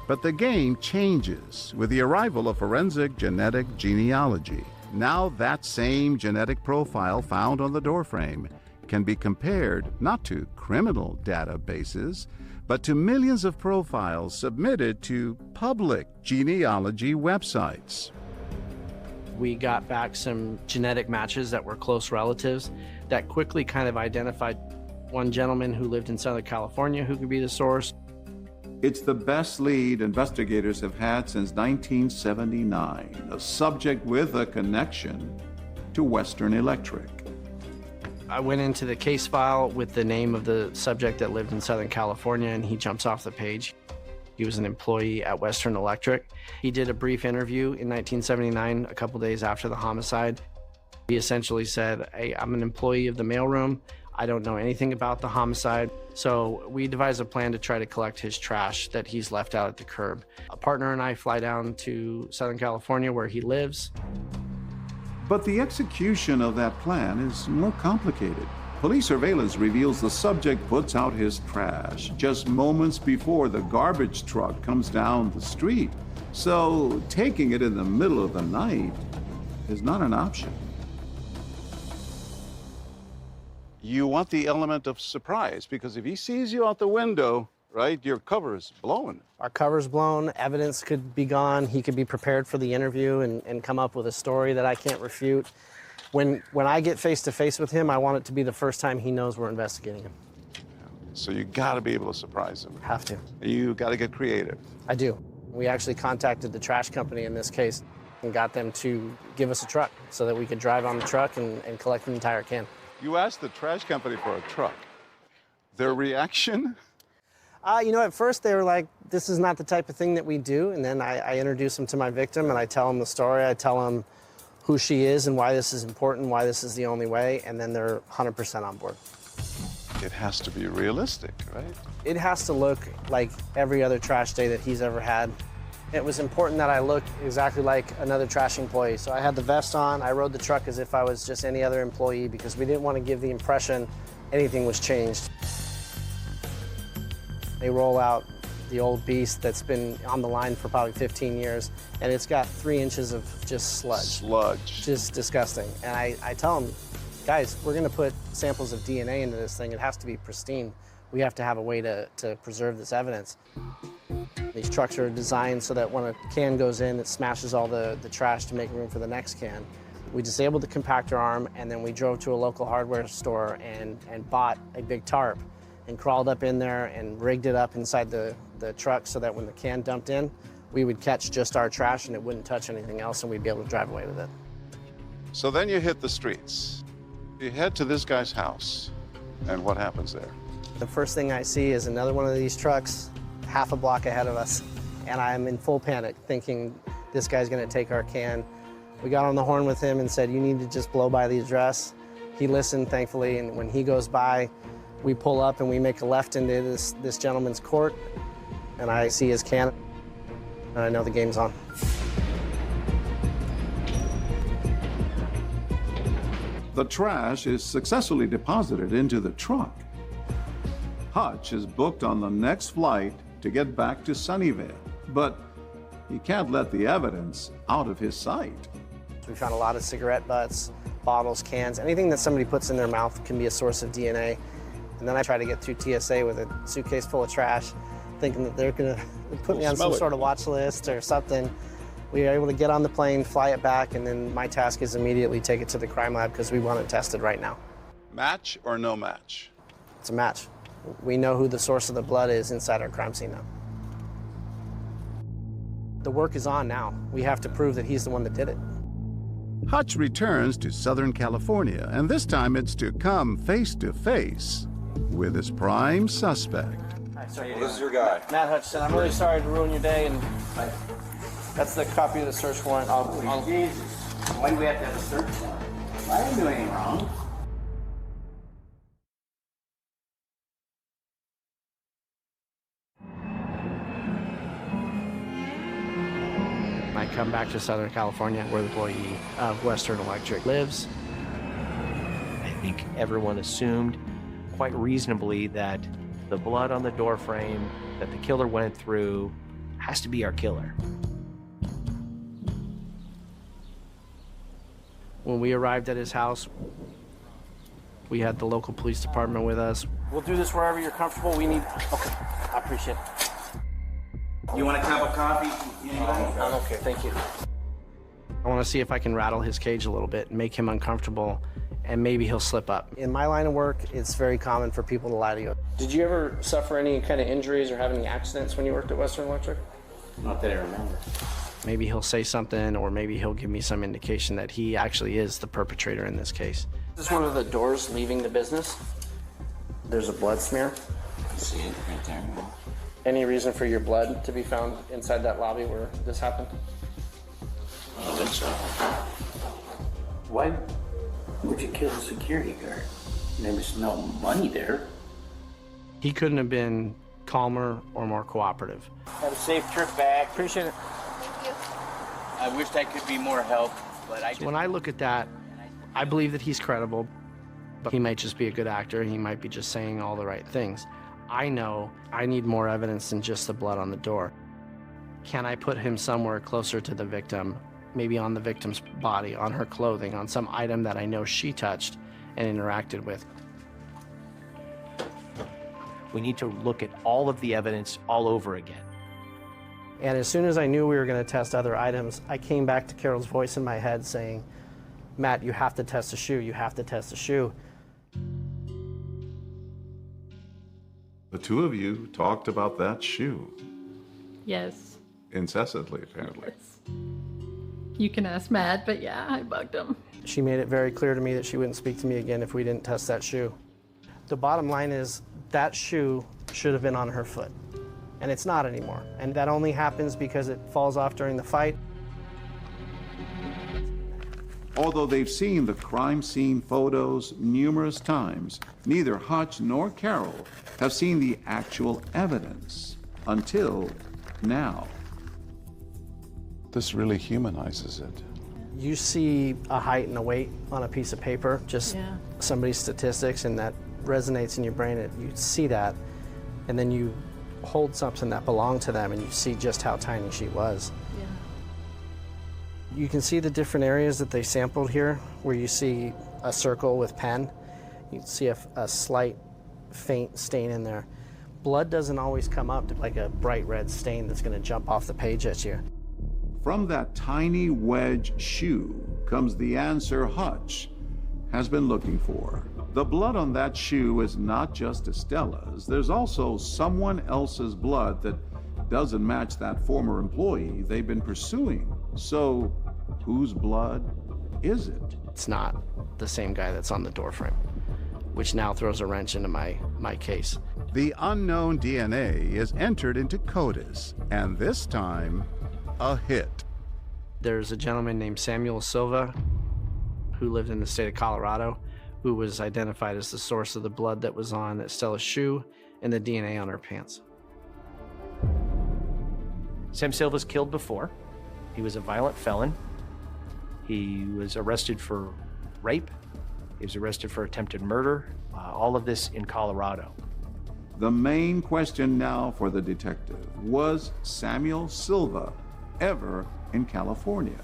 Speaker 1: But the game changes with the arrival of forensic genetic genealogy. Now that same genetic profile found on the doorframe can be compared not to criminal databases, but to millions of profiles submitted to public genealogy websites.
Speaker 11: We got back some genetic matches that were close relatives that quickly kind of identified one gentleman who lived in Southern California who could be the source.
Speaker 1: It's the best lead investigators have had since 1979, a subject with a connection to Western Electric.
Speaker 11: I went into the case file with the name of the subject that lived in Southern California, and he jumps off the page. He was an employee at Western Electric. He did a brief interview in 1979, a couple days after the homicide. He essentially said, "Hey, I'm an employee of the mailroom. I don't know anything about the homicide." So we devised a plan to try to collect his trash that he's left out at the curb. A partner and I fly down to Southern California where he lives.
Speaker 1: But the execution of that plan is more complicated. Police surveillance reveals the subject puts out his trash just moments before the garbage truck comes down the street. So taking it in the middle of the night is not an option. You want the element of surprise, because if he sees you out the window, right, your cover's blown.
Speaker 11: Our cover's blown, evidence could be gone, he could be prepared for the interview and come up with a story that I can't refute. When I get face-to-face with him, I want it to be the first time he knows we're investigating him.
Speaker 18: So you gotta be able to surprise him.
Speaker 11: Have to.
Speaker 18: You gotta get creative.
Speaker 11: I do. We actually contacted the trash company in this case and got them to give us a truck so that we could drive on the truck and collect the entire can.
Speaker 18: You asked the trash company for a truck. Their reaction?
Speaker 11: You know, at first they were like, this is not the type of thing that we do. And then I introduce them to my victim and I tell them the story. I tell them who she is and why this is important, why this is the only way. And then they're 100% on board.
Speaker 18: It has to be realistic, right?
Speaker 11: It has to look like every other trash day that he's ever had. It was important that I look exactly like another trash employee. So I had the vest on, I rode the truck as if I was just any other employee because we didn't want to give the impression anything was changed. They roll out the old beast that's been on the line for probably 15 years, and it's got 3 inches of just sludge.
Speaker 18: Sludge.
Speaker 11: Just disgusting. And I tell them, guys, we're gonna put samples of DNA into this thing. It has to be pristine
Speaker 12: We have to have a way to preserve this evidence. These trucks are designed so that when a can goes in, it smashes all the trash to make room for the next can. We disabled the compactor arm, and then we drove to a local hardware store and bought a big tarp and crawled up in there and rigged it up inside the truck so that when the can dumped in, we would catch just our trash and it wouldn't touch anything else, and we'd be able to drive away with it.
Speaker 18: So then you hit the streets. You head to this guy's house, and what happens there?
Speaker 12: The first thing I see is another one of these trucks half a block ahead of us, and I'm in full panic thinking this guy's gonna take our can. We got on the horn with him and said, you need to just blow by the address. He listened, thankfully, and when he goes by, we pull up and we make a left into this gentleman's court, and I see his can, and I know the game's on.
Speaker 1: The trash is successfully deposited into the truck. Hutch is booked on the next flight to get back to Sunnyvale, but he can't let the evidence out of his sight.
Speaker 12: We found a lot of cigarette butts, bottles, cans, anything that somebody puts in their mouth can be a source of DNA. And then I try to get through TSA with a suitcase full of trash, thinking that they're gonna put me on some sort of watch list or something. We were able to get on the plane, fly it back, and then my task is immediately take it to the crime lab because we want it tested right now.
Speaker 18: Match or no match?
Speaker 12: It's a match. We know who the source of the blood is inside our crime scene now. The work is on now. We have to prove that he's the one that did it.
Speaker 1: Hutch returns to Southern California, and this time it's to come face to face with his prime suspect.
Speaker 12: Hi, sir.
Speaker 21: Well, this is your guy.
Speaker 12: Matt Hutcherson. I'm really sorry to ruin your day, and that's the copy of the search warrant.
Speaker 21: Jesus. Why do we have to have a search warrant? I didn't do anything wrong.
Speaker 11: I come back to Southern California, where the employee of Western Electric lives.
Speaker 6: I think everyone assumed, quite reasonably, that the blood on the door frame that the killer went through has to be our killer.
Speaker 11: When we arrived at his house, we had the local police department with us.
Speaker 12: We'll do this wherever you're comfortable. Okay, I appreciate it.
Speaker 21: You want a cup of coffee?
Speaker 12: I'm okay, thank you.
Speaker 11: I want to see if I can rattle his cage a little bit and make him uncomfortable, and maybe he'll slip up.
Speaker 12: In my line of work, it's very common for people to lie to you. Did you ever suffer any kind of injuries or have any accidents when you worked at Western Electric?
Speaker 21: Not that I remember.
Speaker 11: Maybe he'll say something, or maybe he'll give me some indication that he actually is the perpetrator in this case.
Speaker 12: This is one of the doors leaving the business. There's a blood smear.
Speaker 21: You see it right there.
Speaker 12: Any reason for your blood to be found inside that lobby where this happened?
Speaker 21: I don't think so. Why would you kill the security guard? There was no money there.
Speaker 11: He couldn't have been calmer or more cooperative.
Speaker 21: Have a safe trip back.
Speaker 12: Appreciate it.
Speaker 21: I wish I could be more help, but I
Speaker 11: So when I look at that, I believe that he's credible, but he might just be a good actor. He might be just saying all the right things. I know I need more evidence than just the blood on the door. Can I put him somewhere closer to the victim, maybe on the victim's body, on her clothing, on some item that I know she touched and interacted with?
Speaker 6: We need to look at all of the evidence all over again.
Speaker 12: And as soon as I knew we were going to test other items, I came back to Carol's voice in my head saying, Matt, you have to test a shoe. You have to test a shoe.
Speaker 1: The two of you talked about that shoe
Speaker 22: Yes.
Speaker 1: incessantly, apparently.
Speaker 22: You can ask Matt, but yeah, I bugged him.
Speaker 12: She made it very clear to me that she wouldn't speak to me again if we didn't test that shoe. The bottom line is that shoe should have been on her foot, and it's not anymore. And that only happens because it falls off during the fight.
Speaker 1: Although they've seen the crime scene photos numerous times, neither Hutch nor Carol have seen the actual evidence until now. This really humanizes it.
Speaker 12: You see a height and a weight on a piece of paper, just somebody's statistics, and that resonates in your brain. You see that, and then you hold something that belonged to them, and you see just how tiny she was. You can see the different areas that they sampled here, where you see a circle with pen. You can see a slight
Speaker 11: faint stain in there. Blood doesn't always come up like a bright red stain that's going to jump off the page at you.
Speaker 1: From that tiny wedge shoe comes the answer Hutch has been looking for. The blood on that shoe is not just Estella's. There's also someone else's blood that doesn't match that former employee they've been pursuing. So, whose blood is it?
Speaker 11: It's not the same guy that's on the doorframe, which now throws a wrench into my case.
Speaker 1: The unknown DNA is entered into CODIS, and this time, a hit.
Speaker 11: There's a gentleman named Samuel Silva who lived in the state of Colorado, who was identified as the source of the blood that was on Estella's shoe and the DNA on her pants.
Speaker 6: Sam Silva's killed before. He was a violent felon. He was arrested for rape. He was arrested for attempted murder. All of this in Colorado.
Speaker 1: The main question now for the detective: was Samuel Silva ever in California?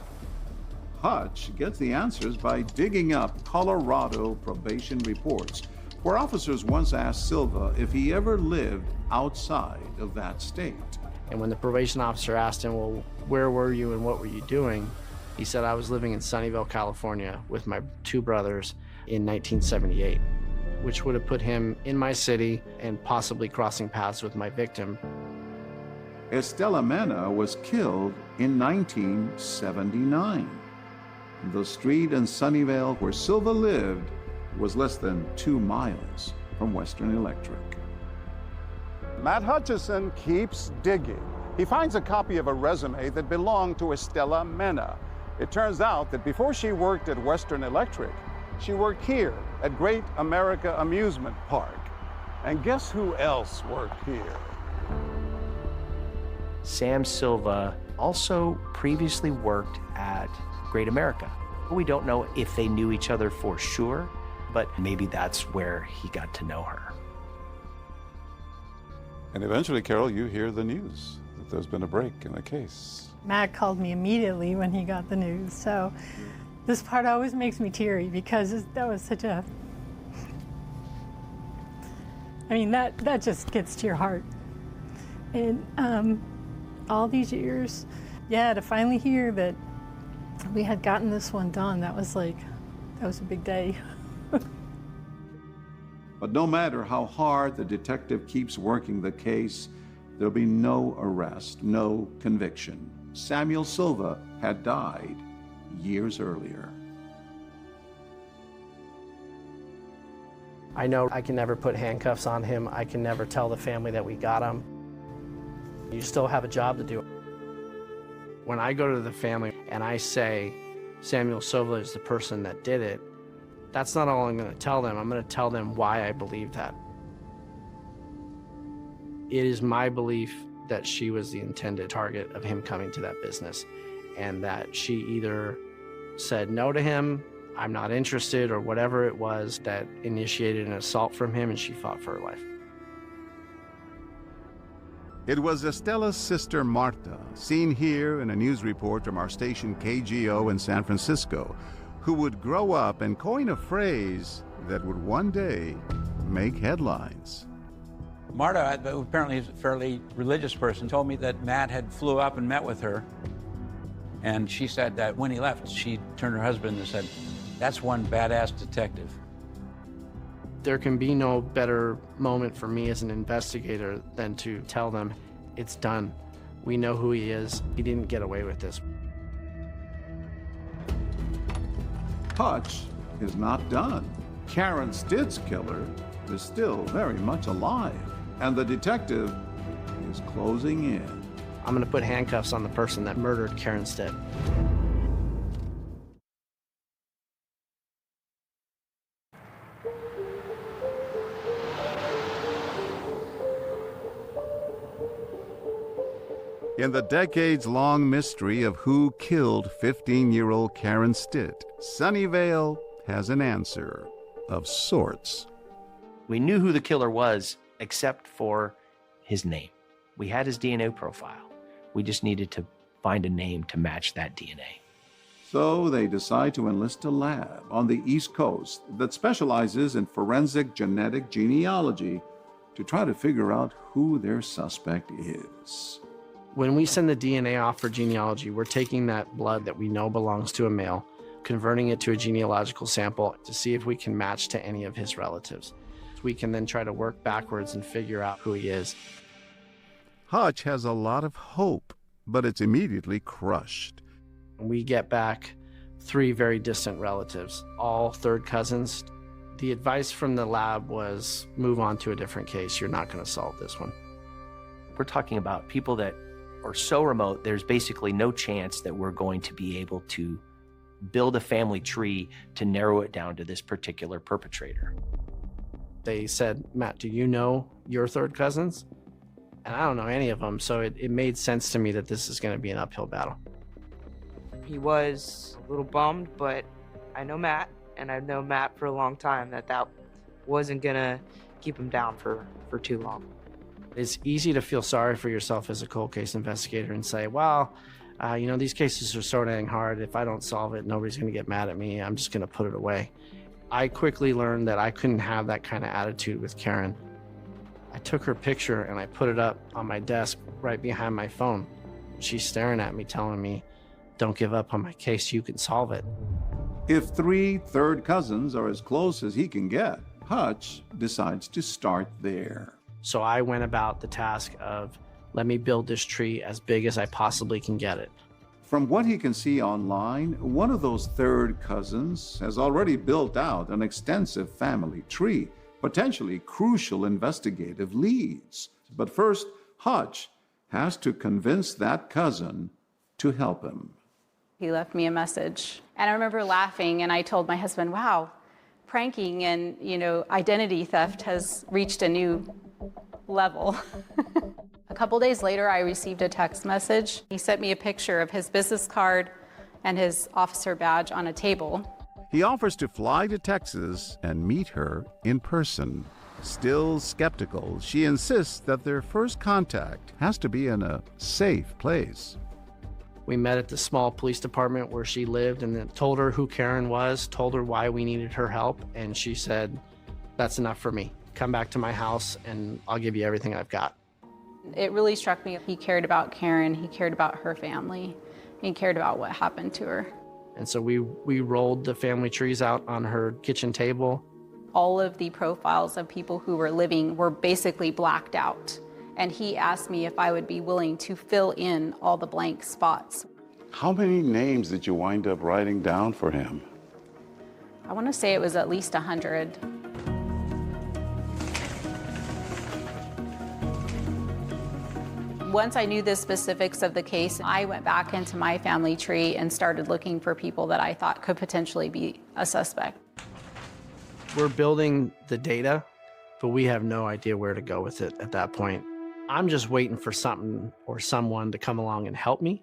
Speaker 1: Hutch gets the answers by digging up Colorado probation reports, where officers once asked Silva if he ever lived outside of that state.
Speaker 11: And when the probation officer asked him, well, where were you and what were you doing? He said, I was living in Sunnyvale, California with my two brothers in 1978, which would have put him in my city and possibly crossing paths with my victim.
Speaker 1: Estella Mena was killed in 1979. The street in Sunnyvale where Silva lived was less than 2 miles from Western Electric. Matt Hutcherson keeps digging. He finds a copy of a resume that belonged to Estella Mena. It turns out that before she worked at Western Electric, she worked here at Great America Amusement Park. And guess who else worked here?
Speaker 6: Sam Silva also previously worked at Great America. We don't know if they knew each other for sure, but maybe that's where he got to know her.
Speaker 18: And eventually, Carol, you hear the news that there's been a break in the case.
Speaker 10: Matt called me immediately when he got the news, so this part always makes me teary because that was such a... I mean, that just gets to your heart. And all these years, yeah, to finally hear that we had gotten this one done, that was a big day.
Speaker 1: But no matter how hard the detective keeps working the case, there'll be no arrest, no conviction. Samuel Silva had died years earlier.
Speaker 11: I know I can never put handcuffs on him. I can never tell the family that we got him. You still have a job to do. When I go to the family and I say Samuel Silva is the person that did it, that's not all I'm going to tell them. I'm going to tell them why I believe that. It is my belief that she was the intended target of him coming to that business, and that she either said no to him, I'm not interested, or whatever it was that initiated an assault from him, and she fought for her life.
Speaker 1: It was Estella's sister Marta, seen here in a news report from our station KGO in San Francisco, who would grow up and coin a phrase that would one day make headlines.
Speaker 9: Marta, apparently is a fairly religious person, told me that Matt had flew up and met with her. And she said that when he left, she turned to her husband and said, that's one badass detective.
Speaker 11: There can be no better moment for me as an investigator than to tell them, it's done. We know who he is. He didn't get away with this.
Speaker 1: Hutch is not done. Karen Stitt's killer is still very much alive, and the detective is closing in.
Speaker 11: I'm going to put handcuffs on the person that murdered Karen Stitt.
Speaker 1: In the decades-long mystery of who killed 15-year-old Karen Stitt, Sunnyvale has an answer of sorts.
Speaker 6: We knew who the killer was, except for his name. We had his DNA profile. We just needed to find a name to match that DNA.
Speaker 1: So they decide to enlist a lab on the East Coast that specializes in forensic genetic genealogy to try to figure out who their suspect is.
Speaker 11: When we send the DNA off for genealogy, we're taking that blood that we know belongs to a male, converting it to a genealogical sample to see if we can match to any of his relatives. We can then try to work backwards and figure out who he is.
Speaker 1: Hutch has a lot of hope, but it's immediately crushed.
Speaker 11: We get back 3 very distant relatives, all third cousins. The advice from the lab was move on to a different case. You're not going to solve this one.
Speaker 6: We're talking about people that are so remote, there's basically no chance that we're going to be able to build a family tree to narrow it down to this particular perpetrator.
Speaker 11: They said, Matt, do you know your third cousins? And I don't know any of them, so it made sense to me that this is going to be an uphill battle.
Speaker 2: He was a little bummed, but I know Matt, and I've known Matt for a long time, that wasn't going to keep him down for too long.
Speaker 11: It's easy to feel sorry for yourself as a cold case investigator and say, well, these cases are so dang hard. If I don't solve it, nobody's going to get mad at me. I'm just going to put it away. I quickly learned that I couldn't have that kind of attitude with Karen. I took her picture and I put it up on my desk right behind my phone. She's staring at me, telling me, don't give up on my case, you can solve it.
Speaker 1: If 3 third cousins are as close as he can get, Hutch decides to start there.
Speaker 11: So I went about the task of, let me build this tree as big as I possibly can get it.
Speaker 1: From what he can see online, one of those third cousins has already built out an extensive family tree, potentially crucial investigative leads. But first, Hutch has to convince that cousin to help him.
Speaker 3: He left me a message, and I remember laughing, and I told my husband, wow, pranking and, identity theft has reached a new level. A couple days later, I received a text message. He sent me a picture of his business card and his officer badge on a table.
Speaker 1: He offers to fly to Texas and meet her in person. Still skeptical, she insists that their first contact has to be in a safe place.
Speaker 11: We met at the small police department where she lived and then told her who Karen was, told her why we needed her help, and she said, that's enough for me. Come back to my house and I'll give you everything I've got.
Speaker 3: It really struck me. He cared about Karen, he cared about her family, he cared about what happened to her.
Speaker 11: And so we rolled the family trees out on her kitchen table.
Speaker 3: All of the profiles of people who were living were basically blacked out. And he asked me if I would be willing to fill in all the blank spots.
Speaker 18: How many names did you wind up writing down for him?
Speaker 3: I want to say it was at least 100. Once I knew the specifics of the case, I went back into my family tree and started looking for people that I thought could potentially be a suspect.
Speaker 11: We're building the data, but we have no idea where to go with it at that point. I'm just waiting for something or someone to come along and help me.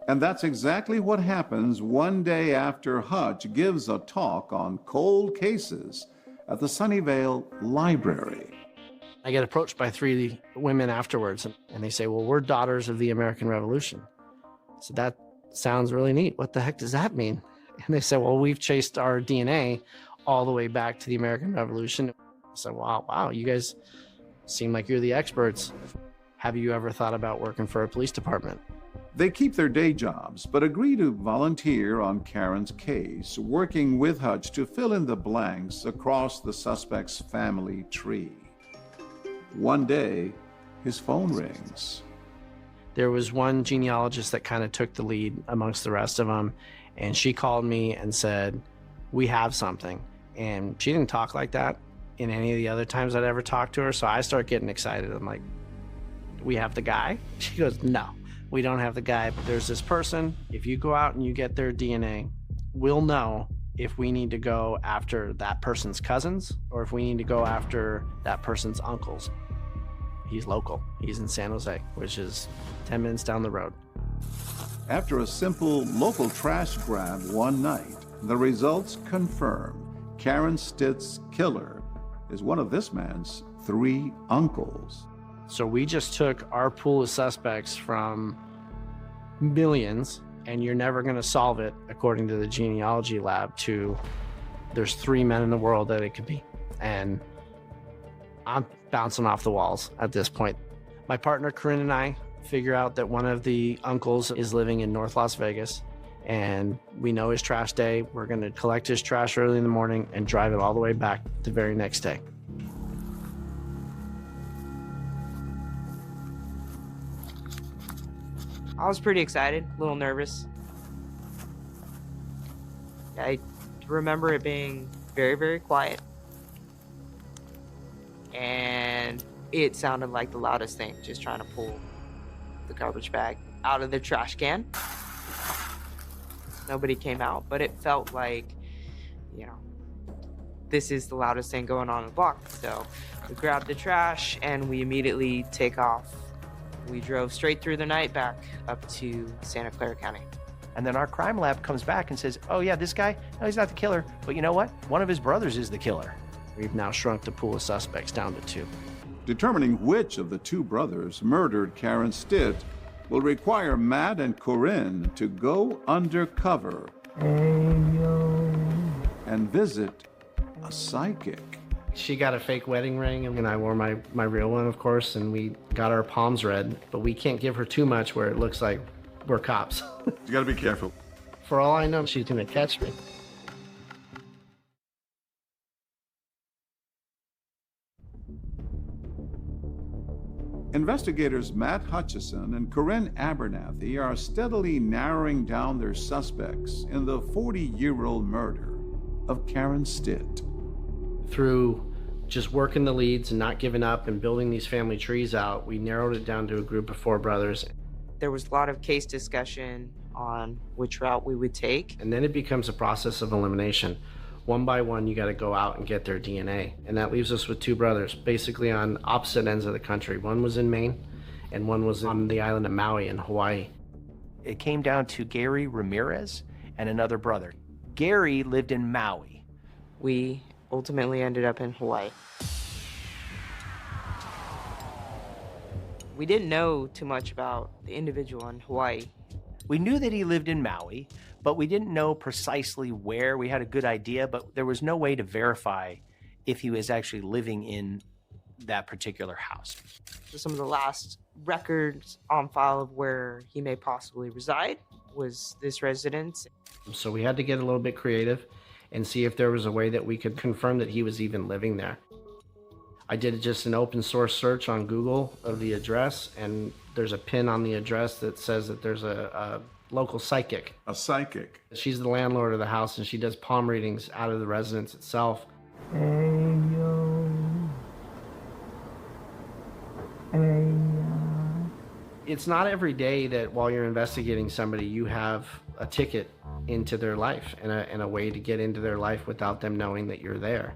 Speaker 1: And that's exactly what happens one day after Hutch gives a talk on cold cases at the Sunnyvale Library.
Speaker 11: I get approached by 3 women afterwards, and they say, well, we're daughters of the American Revolution. So that sounds really neat. What the heck does that mean? And they said, well, we've chased our DNA all the way back to the American Revolution. I said, wow, you guys seem like you're the experts. Have you ever thought about working for a police department?
Speaker 1: They keep their day jobs, but agree to volunteer on Karen's case, working with Hutch to fill in the blanks across the suspect's family tree. One day, his phone rings.
Speaker 11: There was one genealogist that kind of took the lead amongst the rest of them, and she called me and said, we have something. And she didn't talk like that in any of the other times I'd ever talked to her, so I start getting excited. I'm like, we have the guy? She goes, no, we don't have the guy, but there's this person. If you go out and you get their DNA, we'll know if we need to go after that person's cousins or if we need to go after that person's uncles. He's local. He's in San Jose, which is 10 minutes down the road.
Speaker 1: After a simple local trash grab one night, the results confirm Karen Stitt's killer is one of this man's 3 uncles.
Speaker 11: So we just took our pool of suspects from millions and you're never going to solve it, according to the genealogy lab, to there's 3 men in the world that it could be. And I'm bouncing off the walls at this point. My partner, Corinne, and I figure out that one of the uncles is living in North Las Vegas, and we know his trash day. We're going to collect his trash early in the morning and drive it all the way back the very next day.
Speaker 2: I was pretty excited, a little nervous. I remember it being very, very quiet. And it sounded like the loudest thing, just trying to pull the garbage bag out of the trash can. Nobody came out, but it felt like, you know, this is the loudest thing going on in the block. So we grabbed the trash and we immediately take off. We drove straight through the night back up to Santa Clara County.
Speaker 6: And then our crime lab comes back and says, oh yeah, this guy, no, he's not the killer. But you know what? One of his brothers is the killer.
Speaker 11: We've now shrunk the pool of suspects down to 2.
Speaker 18: Determining which of the 2 brothers murdered Karen Stitt will require Matt and Corinne to go undercover and visit a psychic.
Speaker 11: She got a fake wedding ring, and I wore my real one, of course, and we got our palms read, but we can't give her too much where it looks like we're cops.
Speaker 18: You gotta be careful.
Speaker 11: For all I know, she's gonna catch me.
Speaker 18: Investigators Matt Hutcherson and Corinne Abernathy are steadily narrowing down their suspects in the 40-year-old murder of Karen Stitt.
Speaker 11: Through just working the leads and not giving up and building these family trees out, we narrowed it down to a group of 4 brothers.
Speaker 2: There was a lot of case discussion on which route we would take.
Speaker 11: And then it becomes a process of elimination. One by one, you got to go out and get their DNA. And that leaves us with 2 brothers, basically on opposite ends of the country. One was in Maine, and one was on the island of Maui in Hawaii.
Speaker 6: It came down to Gary Ramirez and another brother. Gary lived in Maui.
Speaker 2: We ultimately ended up in Hawaii. We didn't know too much about the individual in Hawaii.
Speaker 6: We knew that he lived in Maui, but we didn't know precisely where. We had a good idea, but there was no way to verify if he was actually living in that particular house.
Speaker 2: Some of the last records on file of where he may possibly reside was this residence.
Speaker 11: So we had to get a little bit creative and see if there was a way that we could confirm that he was even living there. I did just an open source search on Google of the address, and there's a pin on the address that says that there's a local psychic.
Speaker 18: A psychic?
Speaker 11: She's the landlord of the house, and she does palm readings out of the residence itself. It's not every day that while you're investigating somebody, you have a ticket into their life and a way to get into their life without them knowing that you're there.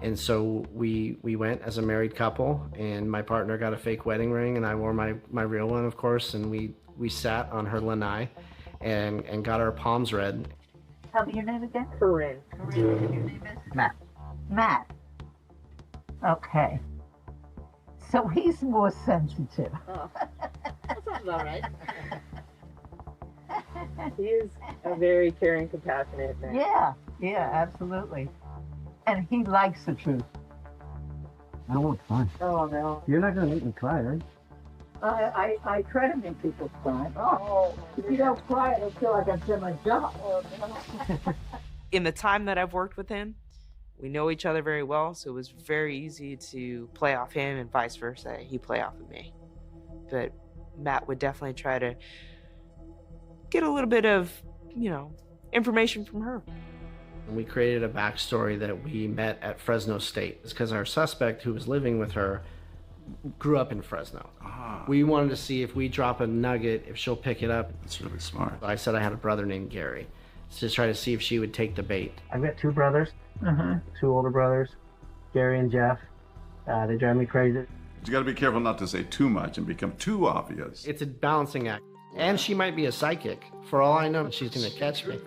Speaker 11: And so we went as a married couple, and my partner got a fake wedding ring, and I wore my real one, of course, and we sat on her lanai and got our palms read.
Speaker 20: Tell me your name again.
Speaker 22: Corinne.
Speaker 20: Corinne. Your name is? Matt. Matt. Okay. So he's more sensitive.
Speaker 22: Oh, that sounds all right. He is a very caring, compassionate man.
Speaker 20: Yeah, absolutely. And he likes the truth.
Speaker 13: I won't cry.
Speaker 22: Oh, no.
Speaker 13: You're not going to make me cry, right?
Speaker 20: I try to make people cry. Oh, if you don't cry, I don't feel like I've done my job.
Speaker 2: In the time that I've worked with him, we know each other very well, so it was very easy to play off him and vice versa. He play off of me. But Matt would definitely try to get a little bit of, information from her.
Speaker 11: We created a backstory that we met at Fresno State. It's because our suspect who was living with her grew up in Fresno. We wanted to see if we drop a nugget, if she'll pick it up.
Speaker 18: That's really smart.
Speaker 11: I said I had a brother named Gary, to try to see if she would take the bait.
Speaker 13: I've got 2 brothers, 2 older brothers, Gary and Jeff. They drive me crazy.
Speaker 18: You got to be careful not to say too much and become too obvious.
Speaker 11: It's a balancing act. And she might be a psychic. For all I know, she's going to catch me.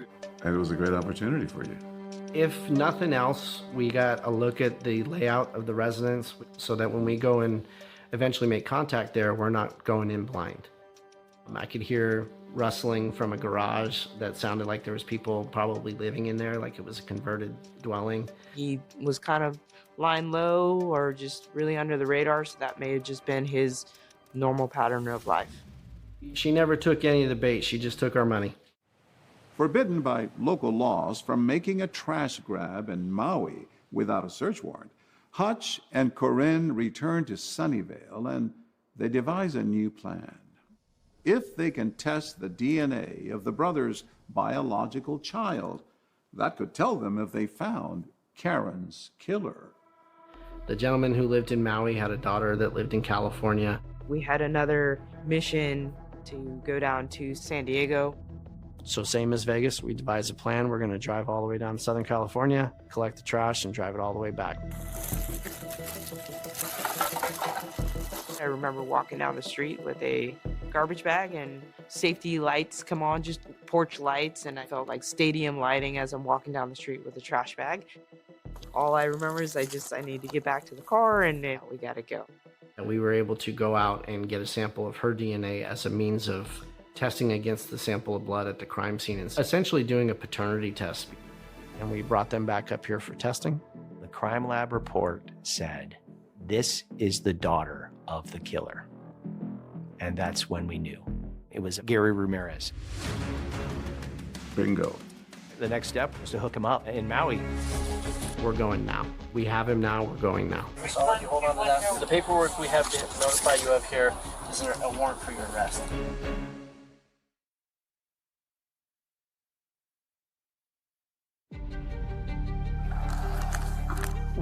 Speaker 18: And it was a great opportunity for you.
Speaker 11: If nothing else, we got a look at the layout of the residence so that when we go and eventually make contact there, we're not going in blind. I could hear rustling from a garage that sounded like there was people probably living in there, like it was a converted dwelling.
Speaker 2: He was kind of lying low or just really under the radar, so that may have just been his normal pattern of life.
Speaker 11: She never took any of the bait, she just took our money.
Speaker 18: Forbidden by local laws from making a trash grab in Maui without a search warrant, Hutch and Corinne return to Sunnyvale and they devise a new plan. If they can test the DNA of the brother's biological child, that could tell them if they found Karen's killer.
Speaker 11: The gentleman who lived in Maui had a daughter that lived in California.
Speaker 2: We had another mission to go down to San Diego.
Speaker 11: So same as Vegas, we devised a plan. We're gonna drive all the way down to Southern California, collect the trash, and drive it all the way back.
Speaker 2: I remember walking down the street with a garbage bag and safety lights come on, just porch lights, and I felt like stadium lighting as I'm walking down the street with a trash bag. All I remember is I need to get back to the car and we gotta go.
Speaker 11: And we were able to go out and get a sample of her DNA as a means of testing against the sample of blood at the crime scene and essentially doing a paternity test. And we brought them back up here for testing.
Speaker 6: The crime lab report said, this is the daughter of the killer. And that's when we knew. It was Gary Ramirez.
Speaker 18: Bingo.
Speaker 6: The next step was to hook him up in Maui.
Speaker 11: We're going now. We have him now, we're going now.
Speaker 12: So you hold on to that. The paperwork we have to notify you of here is a warrant for your arrest.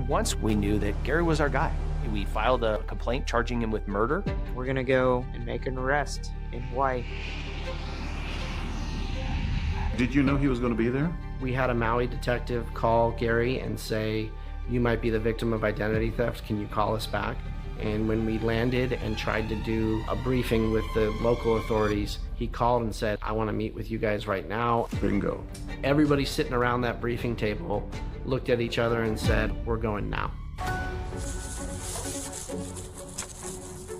Speaker 6: Once we knew that Gary was our guy, we filed a complaint charging him with murder.
Speaker 2: We're gonna go and make an arrest in Hawaii.
Speaker 18: Did you know he was going to be there?
Speaker 11: We had a Maui detective call Gary and say, you might be the victim of identity theft, can you call us back? And when we landed and tried to do a briefing with the local authorities, he called and said, I want to meet with you guys right now.
Speaker 18: Bingo.
Speaker 11: Everybody sitting around that briefing table looked at each other and said, we're going now.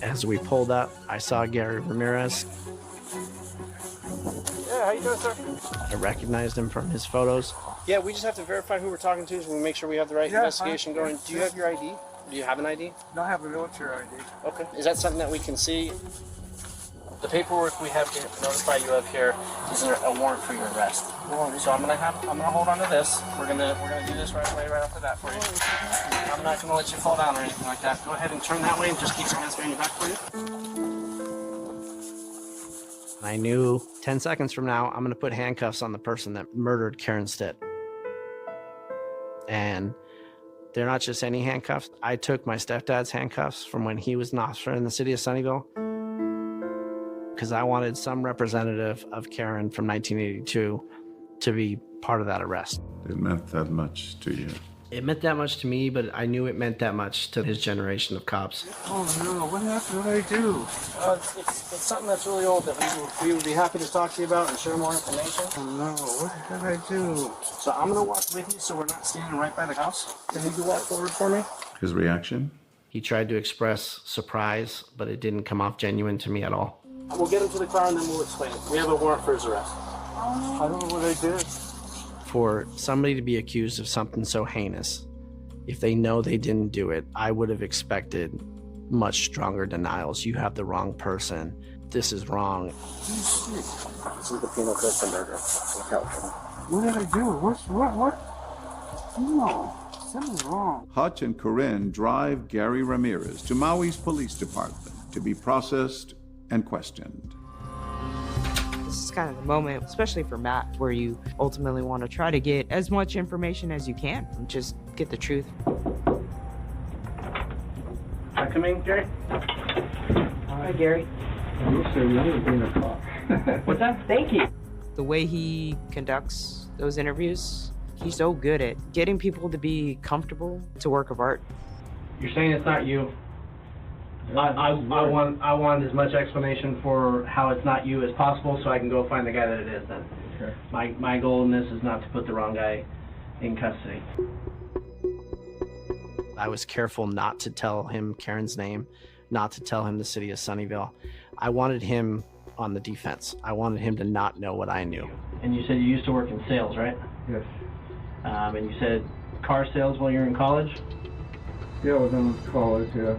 Speaker 11: As we pulled up, I saw Gary Ramirez.
Speaker 12: Yeah, how you doing, sir?
Speaker 11: I recognized him from his photos.
Speaker 12: Yeah, we just have to verify who we're talking to so we make sure we have the right investigation going. Do you have your ID? Do you have an ID?
Speaker 16: No, I have a military ID.
Speaker 12: Okay. Is that something that we can see? The paperwork we have to notify you of here is a warrant for your arrest. So I'm gonna hold on to this. We're gonna do this right away right after that for you. I'm not gonna let you fall down or anything like that. Go ahead and turn that way and just keep your hands behind your back for you.
Speaker 11: I knew 10 seconds from now, I'm gonna put handcuffs on the person that murdered Karen Stitt. And they're not just any handcuffs. I took my stepdad's handcuffs from when he was an officer in the city of Sunnyvale because I wanted some representative of Karen from 1982 to be part of that arrest.
Speaker 18: It meant that much to you.
Speaker 11: It meant that much to me, but I knew it meant that much to his generation of cops.
Speaker 16: Oh no, what happened? What did I do?
Speaker 12: It's something that's really old that we would be happy to talk to you about and share more information.
Speaker 16: Oh no, what did I do?
Speaker 12: So I'm gonna walk with you so we're not standing right by the house. Can you walk forward for me?
Speaker 18: His reaction?
Speaker 11: He tried to express surprise, but it didn't come off genuine to me at all.
Speaker 12: We'll get him to the car and then we'll explain it. We have a warrant for his arrest.
Speaker 16: I don't know what I did.
Speaker 11: For somebody to be accused of something so heinous, if they know they didn't do it, I would have expected much stronger denials. You have the wrong person. This is wrong.
Speaker 12: This is the penal code for murder in California.
Speaker 16: What did I do? What? No, something's wrong.
Speaker 18: Hutch and Corinne drive Gary Ramirez to Maui's police department to be processed and questioned.
Speaker 2: This is kind of the moment, especially for Matt, where you ultimately want to try to get as much information as you can and just get the truth.
Speaker 12: Can I come in, Gary?
Speaker 2: Hi, Gary.
Speaker 12: What's that? Thank you.
Speaker 2: The way he conducts those interviews, he's so good at getting people to be comfortable. It's a work of art.
Speaker 11: You're saying it's not you. I want as much explanation for how it's not you as possible so I can go find the guy that it is then.
Speaker 16: Okay.
Speaker 11: My goal in this is not to put the wrong guy in custody. I was careful not to tell him Karen's name, not to tell him the city of Sunnyvale. I wanted him on the defense. I wanted him to not know what I knew.
Speaker 12: And you said you used to work in sales, right?
Speaker 15: Yes.
Speaker 12: And you said car sales while you were in college?
Speaker 15: Yeah, I was in college, yeah.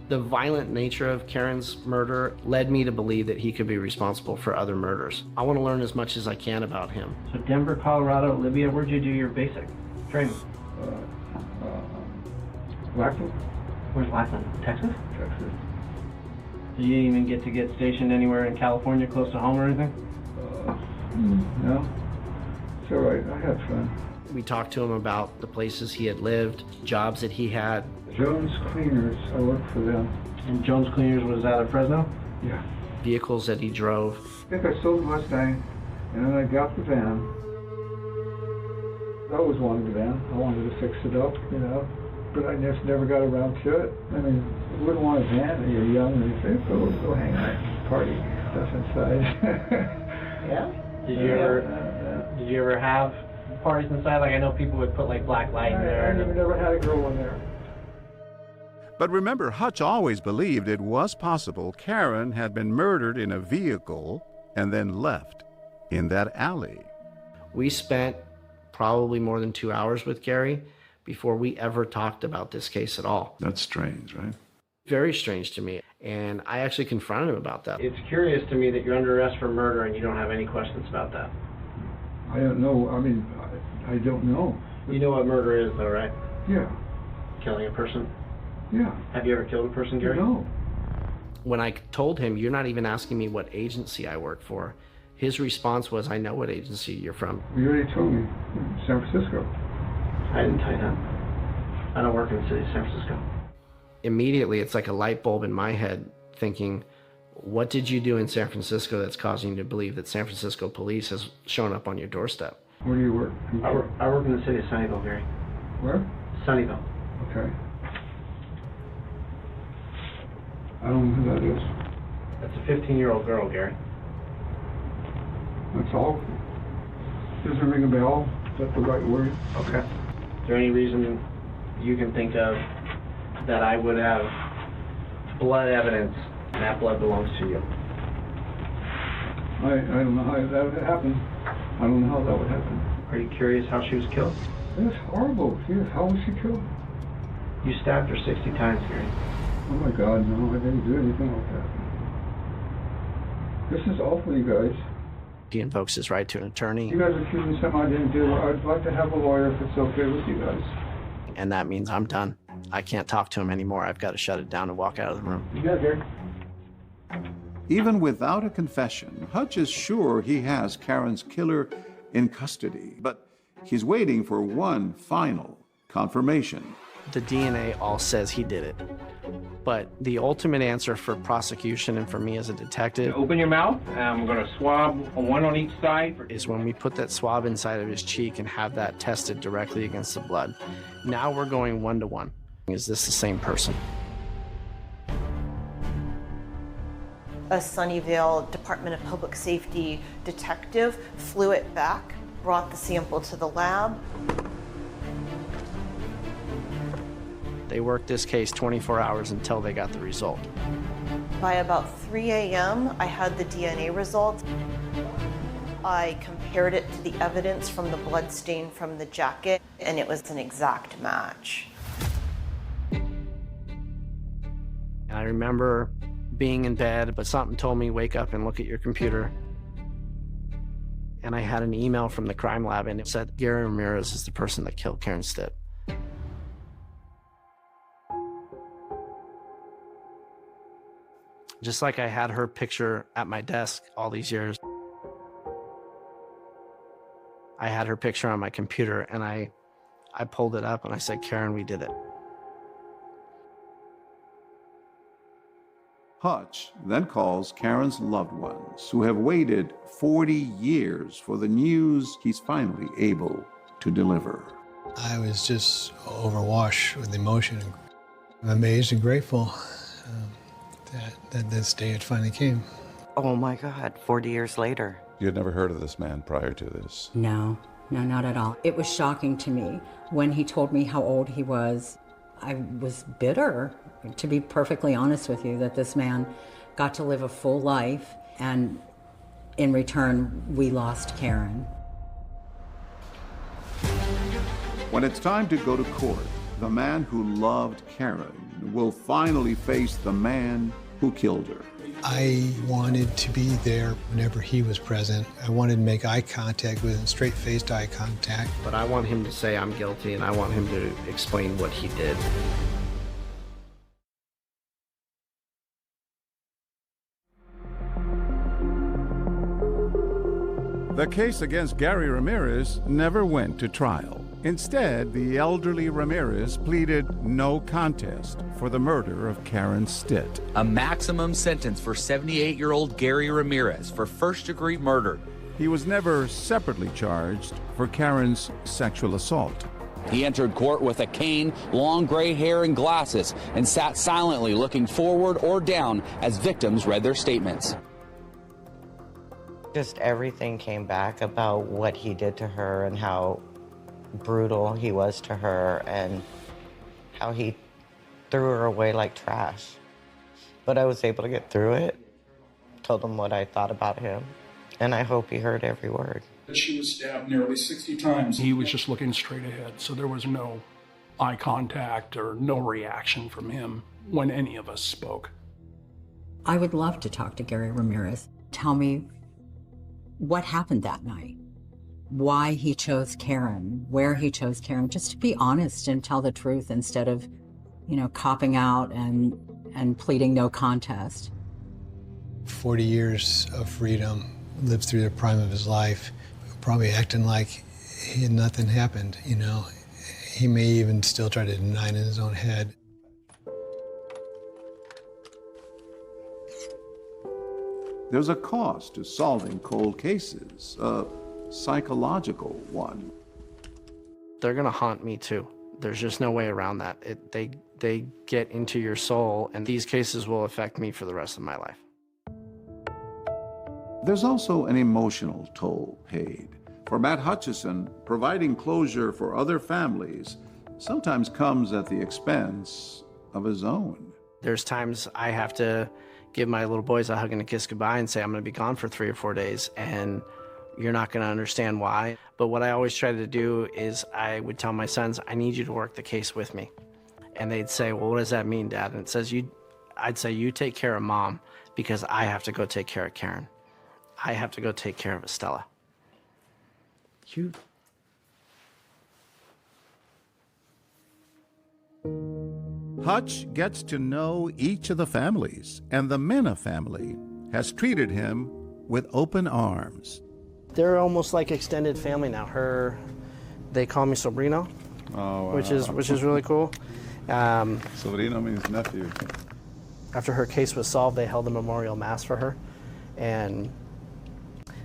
Speaker 11: The violent nature of Karen's murder led me to believe that he could be responsible for other murders. I want to learn as much as I can about him.
Speaker 12: So Denver, Colorado, Libya, where'd you do your basic training?
Speaker 15: Lackland?
Speaker 12: Where's Lackland? Texas?
Speaker 15: Texas.
Speaker 12: So you didn't even get to get stationed anywhere in California close to home or anything?
Speaker 15: No. It's all right. I had fun.
Speaker 11: We talked to him about the places he had lived, jobs that he had.
Speaker 15: Jones Cleaners, I worked for them.
Speaker 12: And Jones Cleaners was out of Fresno?
Speaker 15: Yeah.
Speaker 11: Vehicles that he drove.
Speaker 15: I think I sold the Mustang, and then I got the van. I always wanted the van. I wanted to fix it up, you know, but I just never got around to it. I mean, you wouldn't want a van when you're young and you say, go hang out, party, stuff inside.
Speaker 12: Yeah? Did you ever have parties inside? Like, I know people would put like black light in there.
Speaker 15: I never had a girl in there.
Speaker 1: But remember, Hutch always believed it was possible Karen had been murdered in a vehicle and then left in that alley.
Speaker 11: We spent probably more than 2 hours with Gary before we ever talked about this case at all.
Speaker 18: That's strange, right?
Speaker 11: Very strange to me. And I actually confronted him about that.
Speaker 12: It's curious to me that you're under arrest for murder and you don't have any questions about that.
Speaker 15: I don't know. I mean, I don't know.
Speaker 12: You know what murder is, though, right?
Speaker 15: Yeah.
Speaker 12: Killing a person?
Speaker 15: Yeah.
Speaker 12: Have you ever killed a person, Gary?
Speaker 15: No.
Speaker 11: When I told him, you're not even asking me what agency I work for, his response was, I know what agency you're from.
Speaker 15: You already told me. San Francisco.
Speaker 12: I didn't tell you that. I don't work in the city of San Francisco.
Speaker 11: Immediately, it's like a light bulb in my head thinking, what did you do in San Francisco that's causing you to believe that San Francisco police has shown up on your doorstep?
Speaker 15: Where do you work?
Speaker 12: I work in the city of Sunnyvale, Gary.
Speaker 15: Where?
Speaker 12: Sunnyvale.
Speaker 15: Okay. I don't know who that is.
Speaker 12: That's a 15-year-old girl, Gary.
Speaker 15: That's all. Doesn't ring a bell. Is that the right word?
Speaker 12: Okay. Is there any reason you can think of that I would have blood evidence and that blood belongs to you?
Speaker 15: I don't know how that would happen. I don't know how that would happen.
Speaker 12: Are you curious how she was killed?
Speaker 15: That's horrible. How was she killed?
Speaker 12: You stabbed her 60 times, Gary.
Speaker 15: Oh my God, no, I didn't do anything like that. This is awful, you guys.
Speaker 11: He invokes his right to an attorney.
Speaker 15: You guys are accusing something I didn't do. I'd like to have a lawyer if it's okay with you guys.
Speaker 11: And that means I'm done. I can't talk to him anymore. I've got to shut it down and walk out of the room.
Speaker 15: You got it, Gary.
Speaker 18: Even without a confession, Hutch is sure he has Karen's killer in custody, but he's waiting for one final confirmation.
Speaker 11: The DNA all says he did it. But the ultimate answer for prosecution and for me as a detective...
Speaker 17: Open your mouth. I'm going to swab one on each side.
Speaker 11: ...is when we put that swab inside of his cheek and have that tested directly against the blood. Now we're going 1-to-1. Is this the same person?
Speaker 4: A Sunnyvale Department of Public Safety detective flew it back, brought the sample to the lab.
Speaker 11: They worked this case 24 hours until they got the result.
Speaker 4: By about 3 a.m., I had the DNA results. I compared it to the evidence from the blood stain from the jacket, and it was an exact match.
Speaker 11: And I remember being in bed, but something told me, wake up and look at your computer. And I had an email from the crime lab, and it said, Gary Ramirez is the person that killed Karen Stitt. Just like I had her picture at my desk all these years, I had her picture on my computer, and I pulled it up and I said, Karen, we did it.
Speaker 18: Hutch then calls Karen's loved ones, who have waited 40 years for the news he's finally able to deliver.
Speaker 8: I was just overwashed with emotion. I'm amazed and grateful that this day it finally came.
Speaker 14: Oh my God, 40 years later.
Speaker 18: You had never heard of this man prior to this?
Speaker 7: No, not at all. It was shocking to me when he told me how old he was. I was bitter, to be perfectly honest with you, that this man got to live a full life And in return, we lost Karen.
Speaker 18: When it's time to go to court, the man who loved Karen will finally face the man who killed her.
Speaker 8: I wanted to be there whenever he was present. I wanted to make eye contact with him, straight-faced eye contact.
Speaker 11: But I want him to say I'm guilty, and I want him to explain what he did.
Speaker 1: The case against Gary Ramirez never went to trial. Instead, the elderly Ramirez pleaded no contest for the murder of Karen Stitt.
Speaker 5: A maximum sentence for 78-year-old Gary Ramirez for first-degree murder.
Speaker 1: He was never separately charged for Karen's sexual assault.
Speaker 5: He entered court with a cane, long gray hair, and glasses, and sat silently looking forward or down as victims read their statements.
Speaker 14: Just everything came back about what he did to her and how brutal he was to her and how he threw her away like trash. But I was able to get through it, told him what I thought about him, and I hope he heard every word.
Speaker 19: She was stabbed nearly 60 times. He was just looking straight ahead, so there was no eye contact or no reaction from him when any of us spoke.
Speaker 7: I would love to talk to Gary Ramirez. Tell me what happened that night, why he chose Karen, where he chose Karen, just to be honest and tell the truth instead of, copping out and pleading no contest.
Speaker 8: 40 years of freedom, lived through the prime of his life, probably acting like nothing happened, He may even still try to deny it in his own head.
Speaker 18: There's a cost to solving cold cases, a psychological one.
Speaker 11: They're gonna haunt me too. There's just no way around that. They get into your soul, and these cases will affect me for the rest of my life.
Speaker 18: There's also an emotional toll paid. For Matt Hutcherson, providing closure for other families sometimes comes at the expense of his own.
Speaker 11: There's times I have to give my little boys a hug and a kiss goodbye and say, I'm gonna be gone for 3 or 4 days, and you're not gonna understand why. But what I always try to do is I would tell my sons, I need you to work the case with me. And they'd say, well, what does that mean, Dad? And it says, I'd say, you take care of Mom, because I have to go take care of Karen. I have to go take care of Estella.
Speaker 1: Hutch gets to know each of the families, and the Mena family has treated him with open arms.
Speaker 11: They're almost like extended family now. They call me Sobrino,
Speaker 1: wow.
Speaker 11: which is really cool.
Speaker 1: Sobrino means nephew.
Speaker 11: After her case was solved, they held a memorial mass for her, and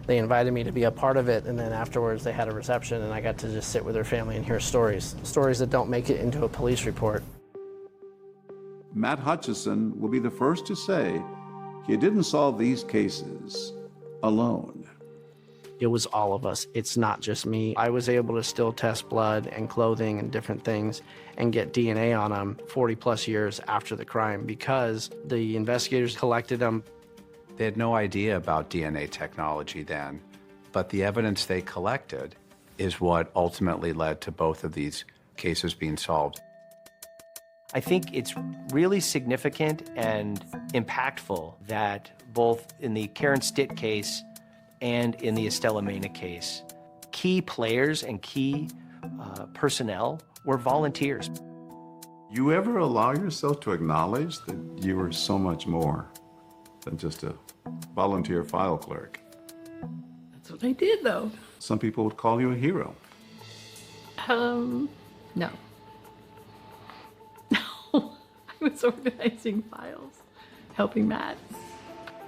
Speaker 11: they invited me to be a part of it, and then afterwards they had a reception, and I got to just sit with her family and hear stories that don't make it into a police report.
Speaker 18: Matt Hutcherson will be the first to say he didn't solve these cases alone.
Speaker 11: It was all of us. It's not just me. I was able to still test blood and clothing and different things and get DNA on them 40 plus years after the crime because the investigators collected them.
Speaker 23: They had no idea about DNA technology then, but the evidence they collected is what ultimately led to both of these cases being solved.
Speaker 6: I think it's really significant and impactful that both in the Karen Stitt case and in the Estella Mena case, key players and key personnel were volunteers.
Speaker 18: You ever allow yourself to acknowledge that you were so much more than just a volunteer file clerk?
Speaker 22: That's what I did, though.
Speaker 18: Some people would call you a hero.
Speaker 22: No. I was organizing files, helping Matt.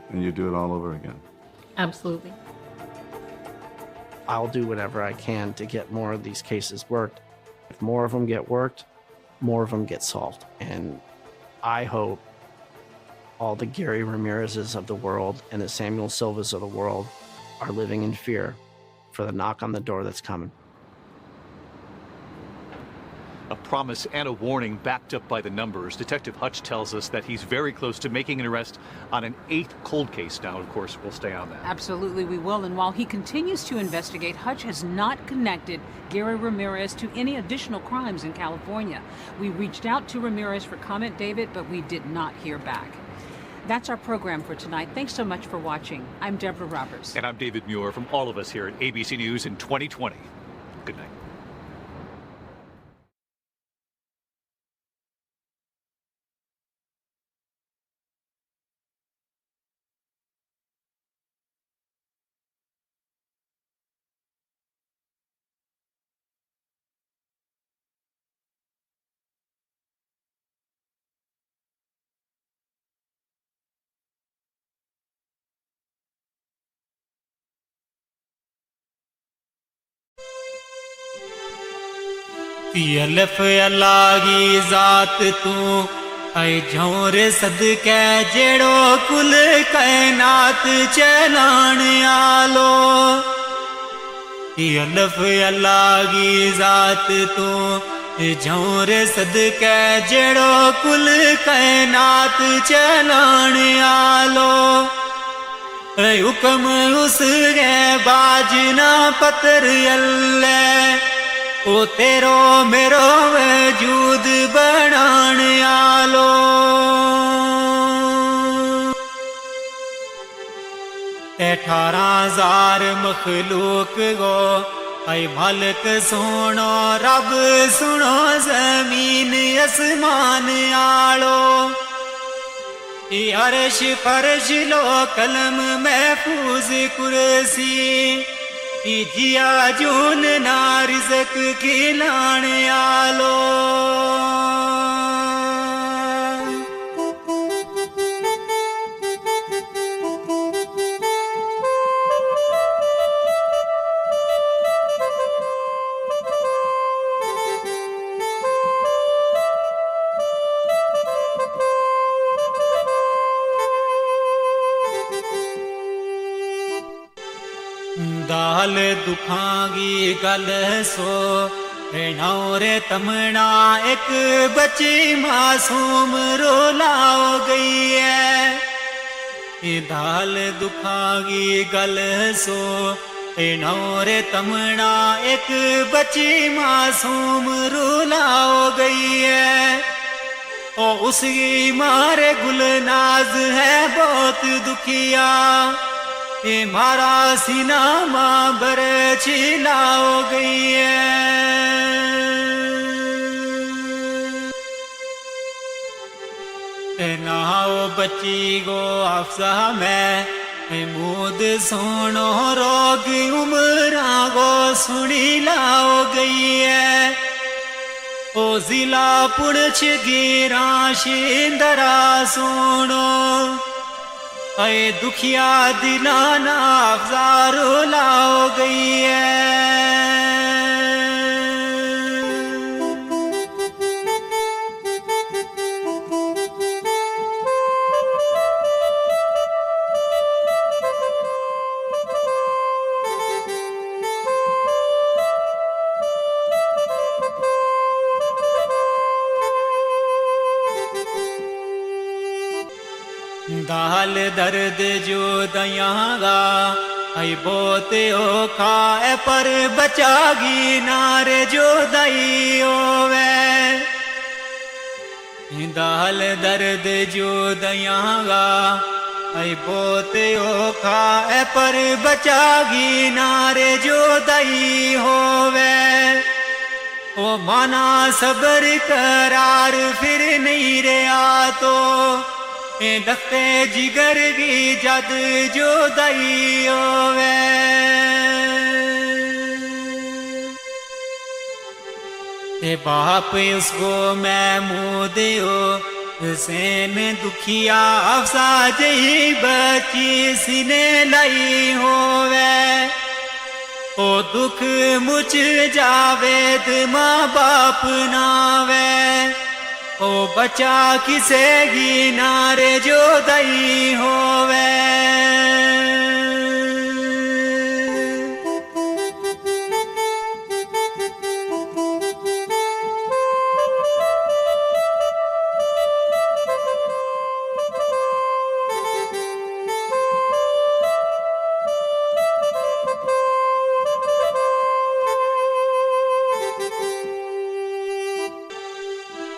Speaker 18: And you do it all over again.
Speaker 22: Absolutely.
Speaker 11: I'll do whatever I can to get more of these cases worked. If more of them get worked, more of them get solved. And I hope all the Gary Ramirez's of the world and the Samuel Silvas of the world are living in fear for the knock on the door that's coming.
Speaker 9: A promise and a warning backed up by the numbers. Detective Hutch tells us that he's very close to making an arrest on an 8th cold case. Now, of course, we'll stay on that.
Speaker 10: Absolutely, we will. And while he continues to investigate, Hutch has not connected Gary Ramirez to any additional crimes in California. We reached out to Ramirez for comment, David, but we did not hear back. That's our program for tonight. Thanks so much for watching. I'm Deborah Roberts.
Speaker 9: And I'm David Muir from all of us here at ABC News in 2020. Good night.
Speaker 21: अल्फ अल्लाह की ज़ात तू ऐ झोरे सदके जेड़ो कुल कायनात चलाण आलो अल्फ अल्लाह की ज़ात तू झोरे सदके जेड़ो कुल कायनात चलाण आलो हुक्म उसके बाजना पतर अल्लाह ओ तेरो मेरो वजूद बनाण आलो 18,000 मखलूक गो ऐ मालिक सुनो रब सुनो जमीन आसमान आलो अर्श फर्श लो कलम महफूज कुर्सी जिया जून ना रिज़क खिलाण आलो दाल दुखांगी गल सो नौरे तमना एक बच्ची मासूम रोलाओ गई है दाल दुखांगी गल सो नौरे तमना एक बच्ची मासूम रोलाओ गई है ओ उसकी मारे गुलनाज है बहुत दुखिया मारा सीना माँ बर छिलाओ गई है नाओ बच्ची गो अफसा में मूद सोनो रोग उमरा गो सुनी लाओ गई है ओ जिला पुणछ गिरा शिंदरा सोनो ऐ दुखिया दिलाना अफजारो लाओ गई है दाल दर्द जो दयांगा ऐ बोते ओ खाए पर बचागी नारे जो दई ओवे दाल दर्द जो दयांगा ऐ बोते ओ खाए पर बचागी नारे जो दई होवे ओ माना सबर करार फिर नहीं रहा तो दख्ते जिगर की जद जो दई होवे बाप उसको मैं मुँह दियो हुसैन दुखिया अफसा जही बची सीने लाई होवे ओ दुख मुझ जावेद माँ बाप नावे ओ बचा किसे की नारे जो दई होवे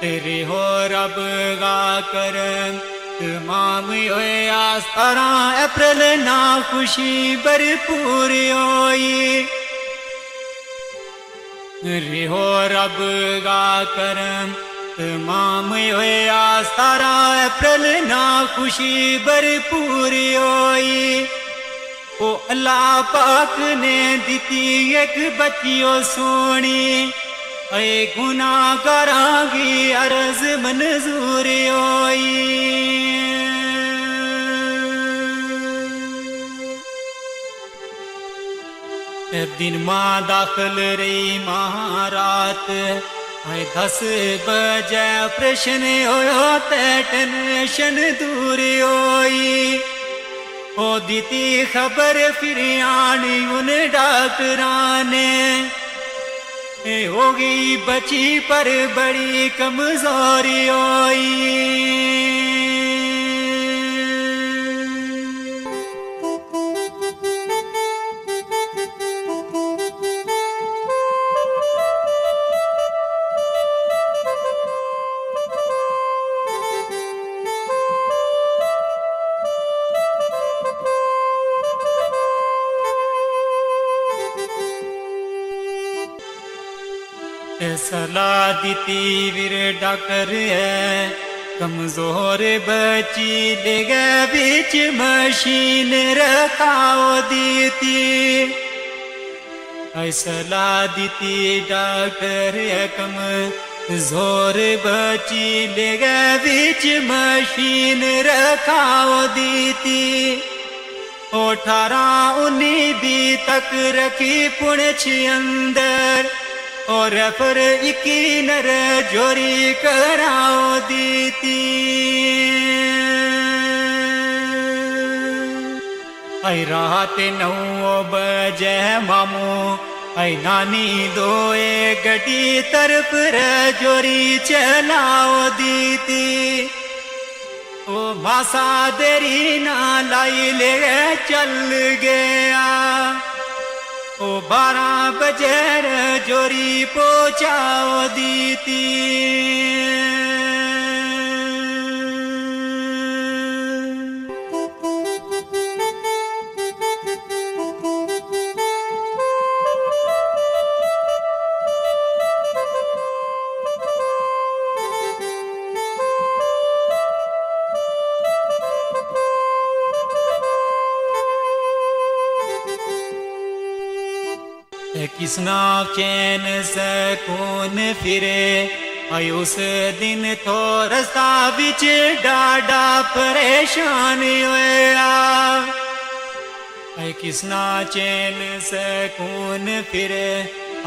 Speaker 21: तेरे हो रब गा करम तमाम होए आस्तारा अप्रैल ना खुशी भरपूर होई रे हो रब गा करम तमाम होए आस्तारा अप्रैल ना खुशी भरपूर होई ओ अल्लाह पाक ने दिती एक बच्चियों सोनी ऐ गुनाहगारांगी अर्ज मंजूर होई दिन मां दाखिल रही महारात ऐ 10 बजे ऑपरेशन होयो ते टेंशन दूर होई ओ दीती खबर फिर आनी उन डॉक्टरां ने होगी बची पर बड़ी कमजोरी होई सलाह दीती वीर डॉक्टर है कमजोर बची ले गए बीच मशीन रखाओ दीती ऐ सलाह दीती डॉक्टर है कमजोर बची ले गए बीच मशीन रखाओ दीती 18-19 तक रखी पुणछ अंदर और पर इकी नर जोरी कराओ दीती ऐ रात 9 बजे मामू ऐ नानी दोए गड्डी तरफ जोरी चलाओ दीती ओ मासा देरी ना लाई ले चल गया ओ 12 बजे जोरी पहुंचाओ दीती किसना चैन सकून फिरे आई उस दिन तो रास्ता बिच डाडा परेशान होया आई किसना चैन सकून फिरे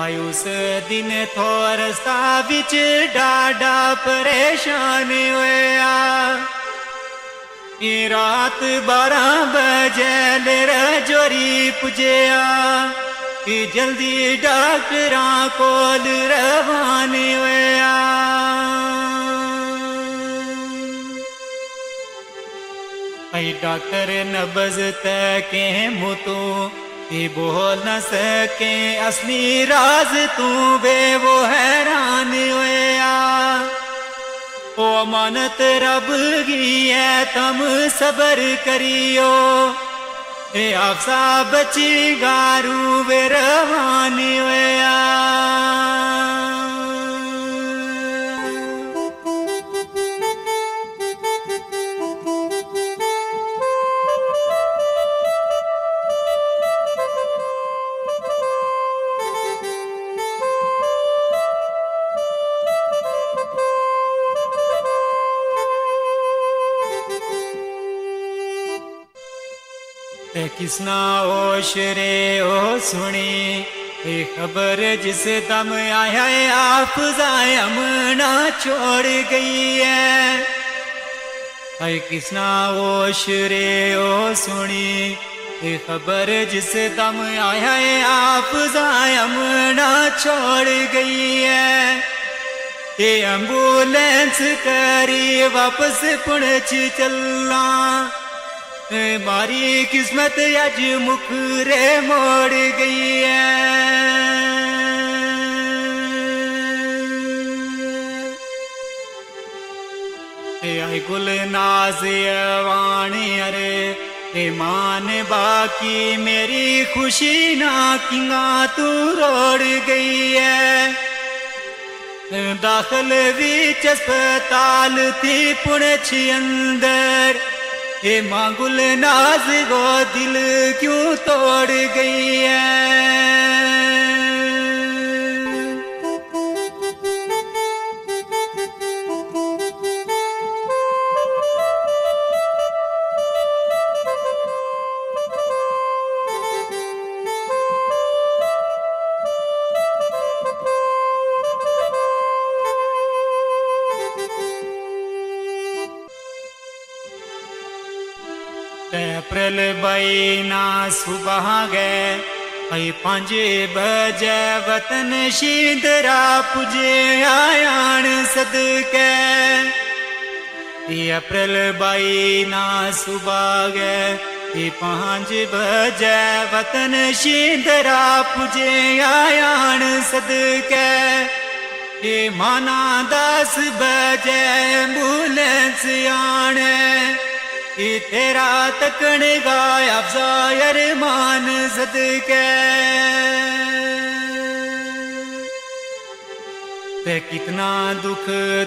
Speaker 21: आई उस दिन तो रास्ता बिच डाडा परेशान होया ये रात 12 बजे ले जोरी पुजया कि जल्दी डॉक्टरां कोल रवाने होया ऐ डॉक्टर नब्ज तके मुतू कि बोल न सके असली राज तू बे वो हैरान होया ओ अमानत रब की है तम सबर करियो ए आपसा बची गारू वे रवानी होया किसना होश रे ओ सुनी ये खबर जिस दम आया है आप जायमना छोड़ गई है ऐ किसना होश रे ओ सुनी ये खबर जिस दम आया है आप जायमना छोड़ गई है ये एम्बुलेंस करी वापस पुणछ चलना मारी किस्मत आज मुखरे मोड़ गई है आई गुल नाज वाणी अरे ईमान बाकी मेरी खुशी ना किंगा तू रोड़ गई है दाखिल बीच अस्पताल थी पुणछ अंदर ये मांगुल नाज गो दिल क्यों तोड़ गई है अप्रैल बईना सुबह गए आई 5 बजे वतन शींदरा पुजे आयान सदके अप्रैल बईना सुबह गए 5 बजे वतन शींदरा पुजे आयान सदके माना 10 बजे एम्बुलेंस आने तेरा तकन गाया अफजायर मान सदके ते कितना दुख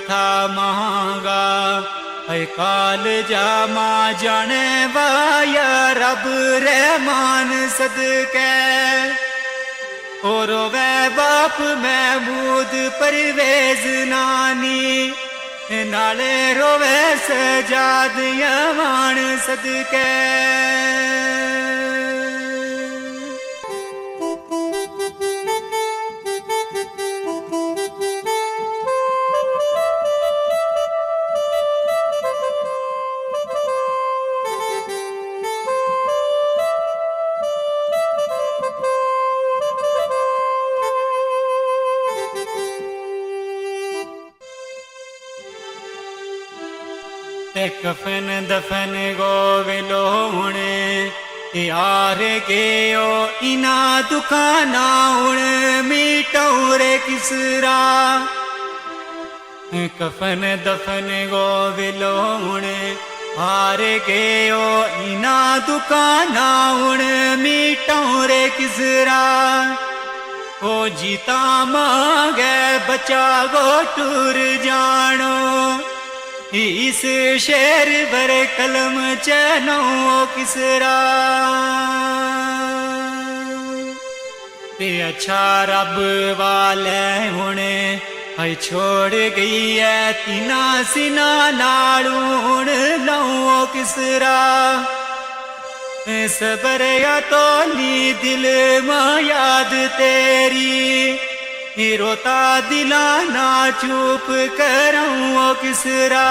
Speaker 21: था महंगा है काल जामा जाने वाया रब रहमान सदके और वे बाप महमूद परवेज नानी नाले रोवे सजाद यमान सदके कफन दफन गो विलोणे यार के ओ इना दुकाना उण मीटौरे किसरा कफन दफन गो विलोणे हार के ओ इना दुकाना उण मीटौरे किसरा ओ जीता मांगे बचा गो टूर जानो इस शेर बर कलम चनो किसरा ते अच्छा रब वाले हुणे आई छोड़ गई है तीना सिना नाड़ूण लो किसरा सबर या तो नी दिल मां याद तेरी रोता दिला ना चुप करूं किसरा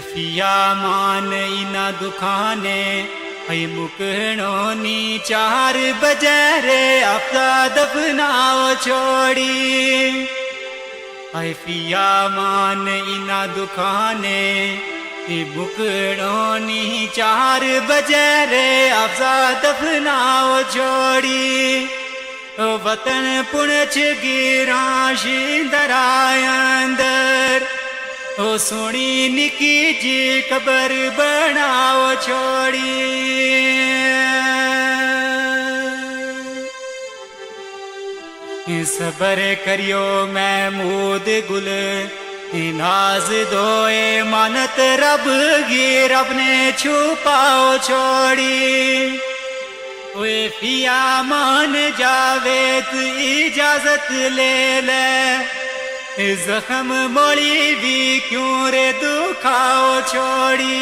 Speaker 21: फिया मान इना दुखाने आई मुकनो नी 4 बजे रे आपका दफनाओ छोड़ी आई फिया मान इना दुखाने मुकनो नी 4 बजे रे आपका दफनाओ छोड़ी वतन पुणछ गिरा शींदरा अंदर ओ सोनी निकी जी कबर बनाओ छोड़ी सबर करियो महमूद गुल नाज दोए मानत रब गी रब ने छुपाओ छोड़ी ओए पिया मान जावे तू इजाजत ले ले जख्म मोड़ी भी क्यों रे दुखाओ छोड़ी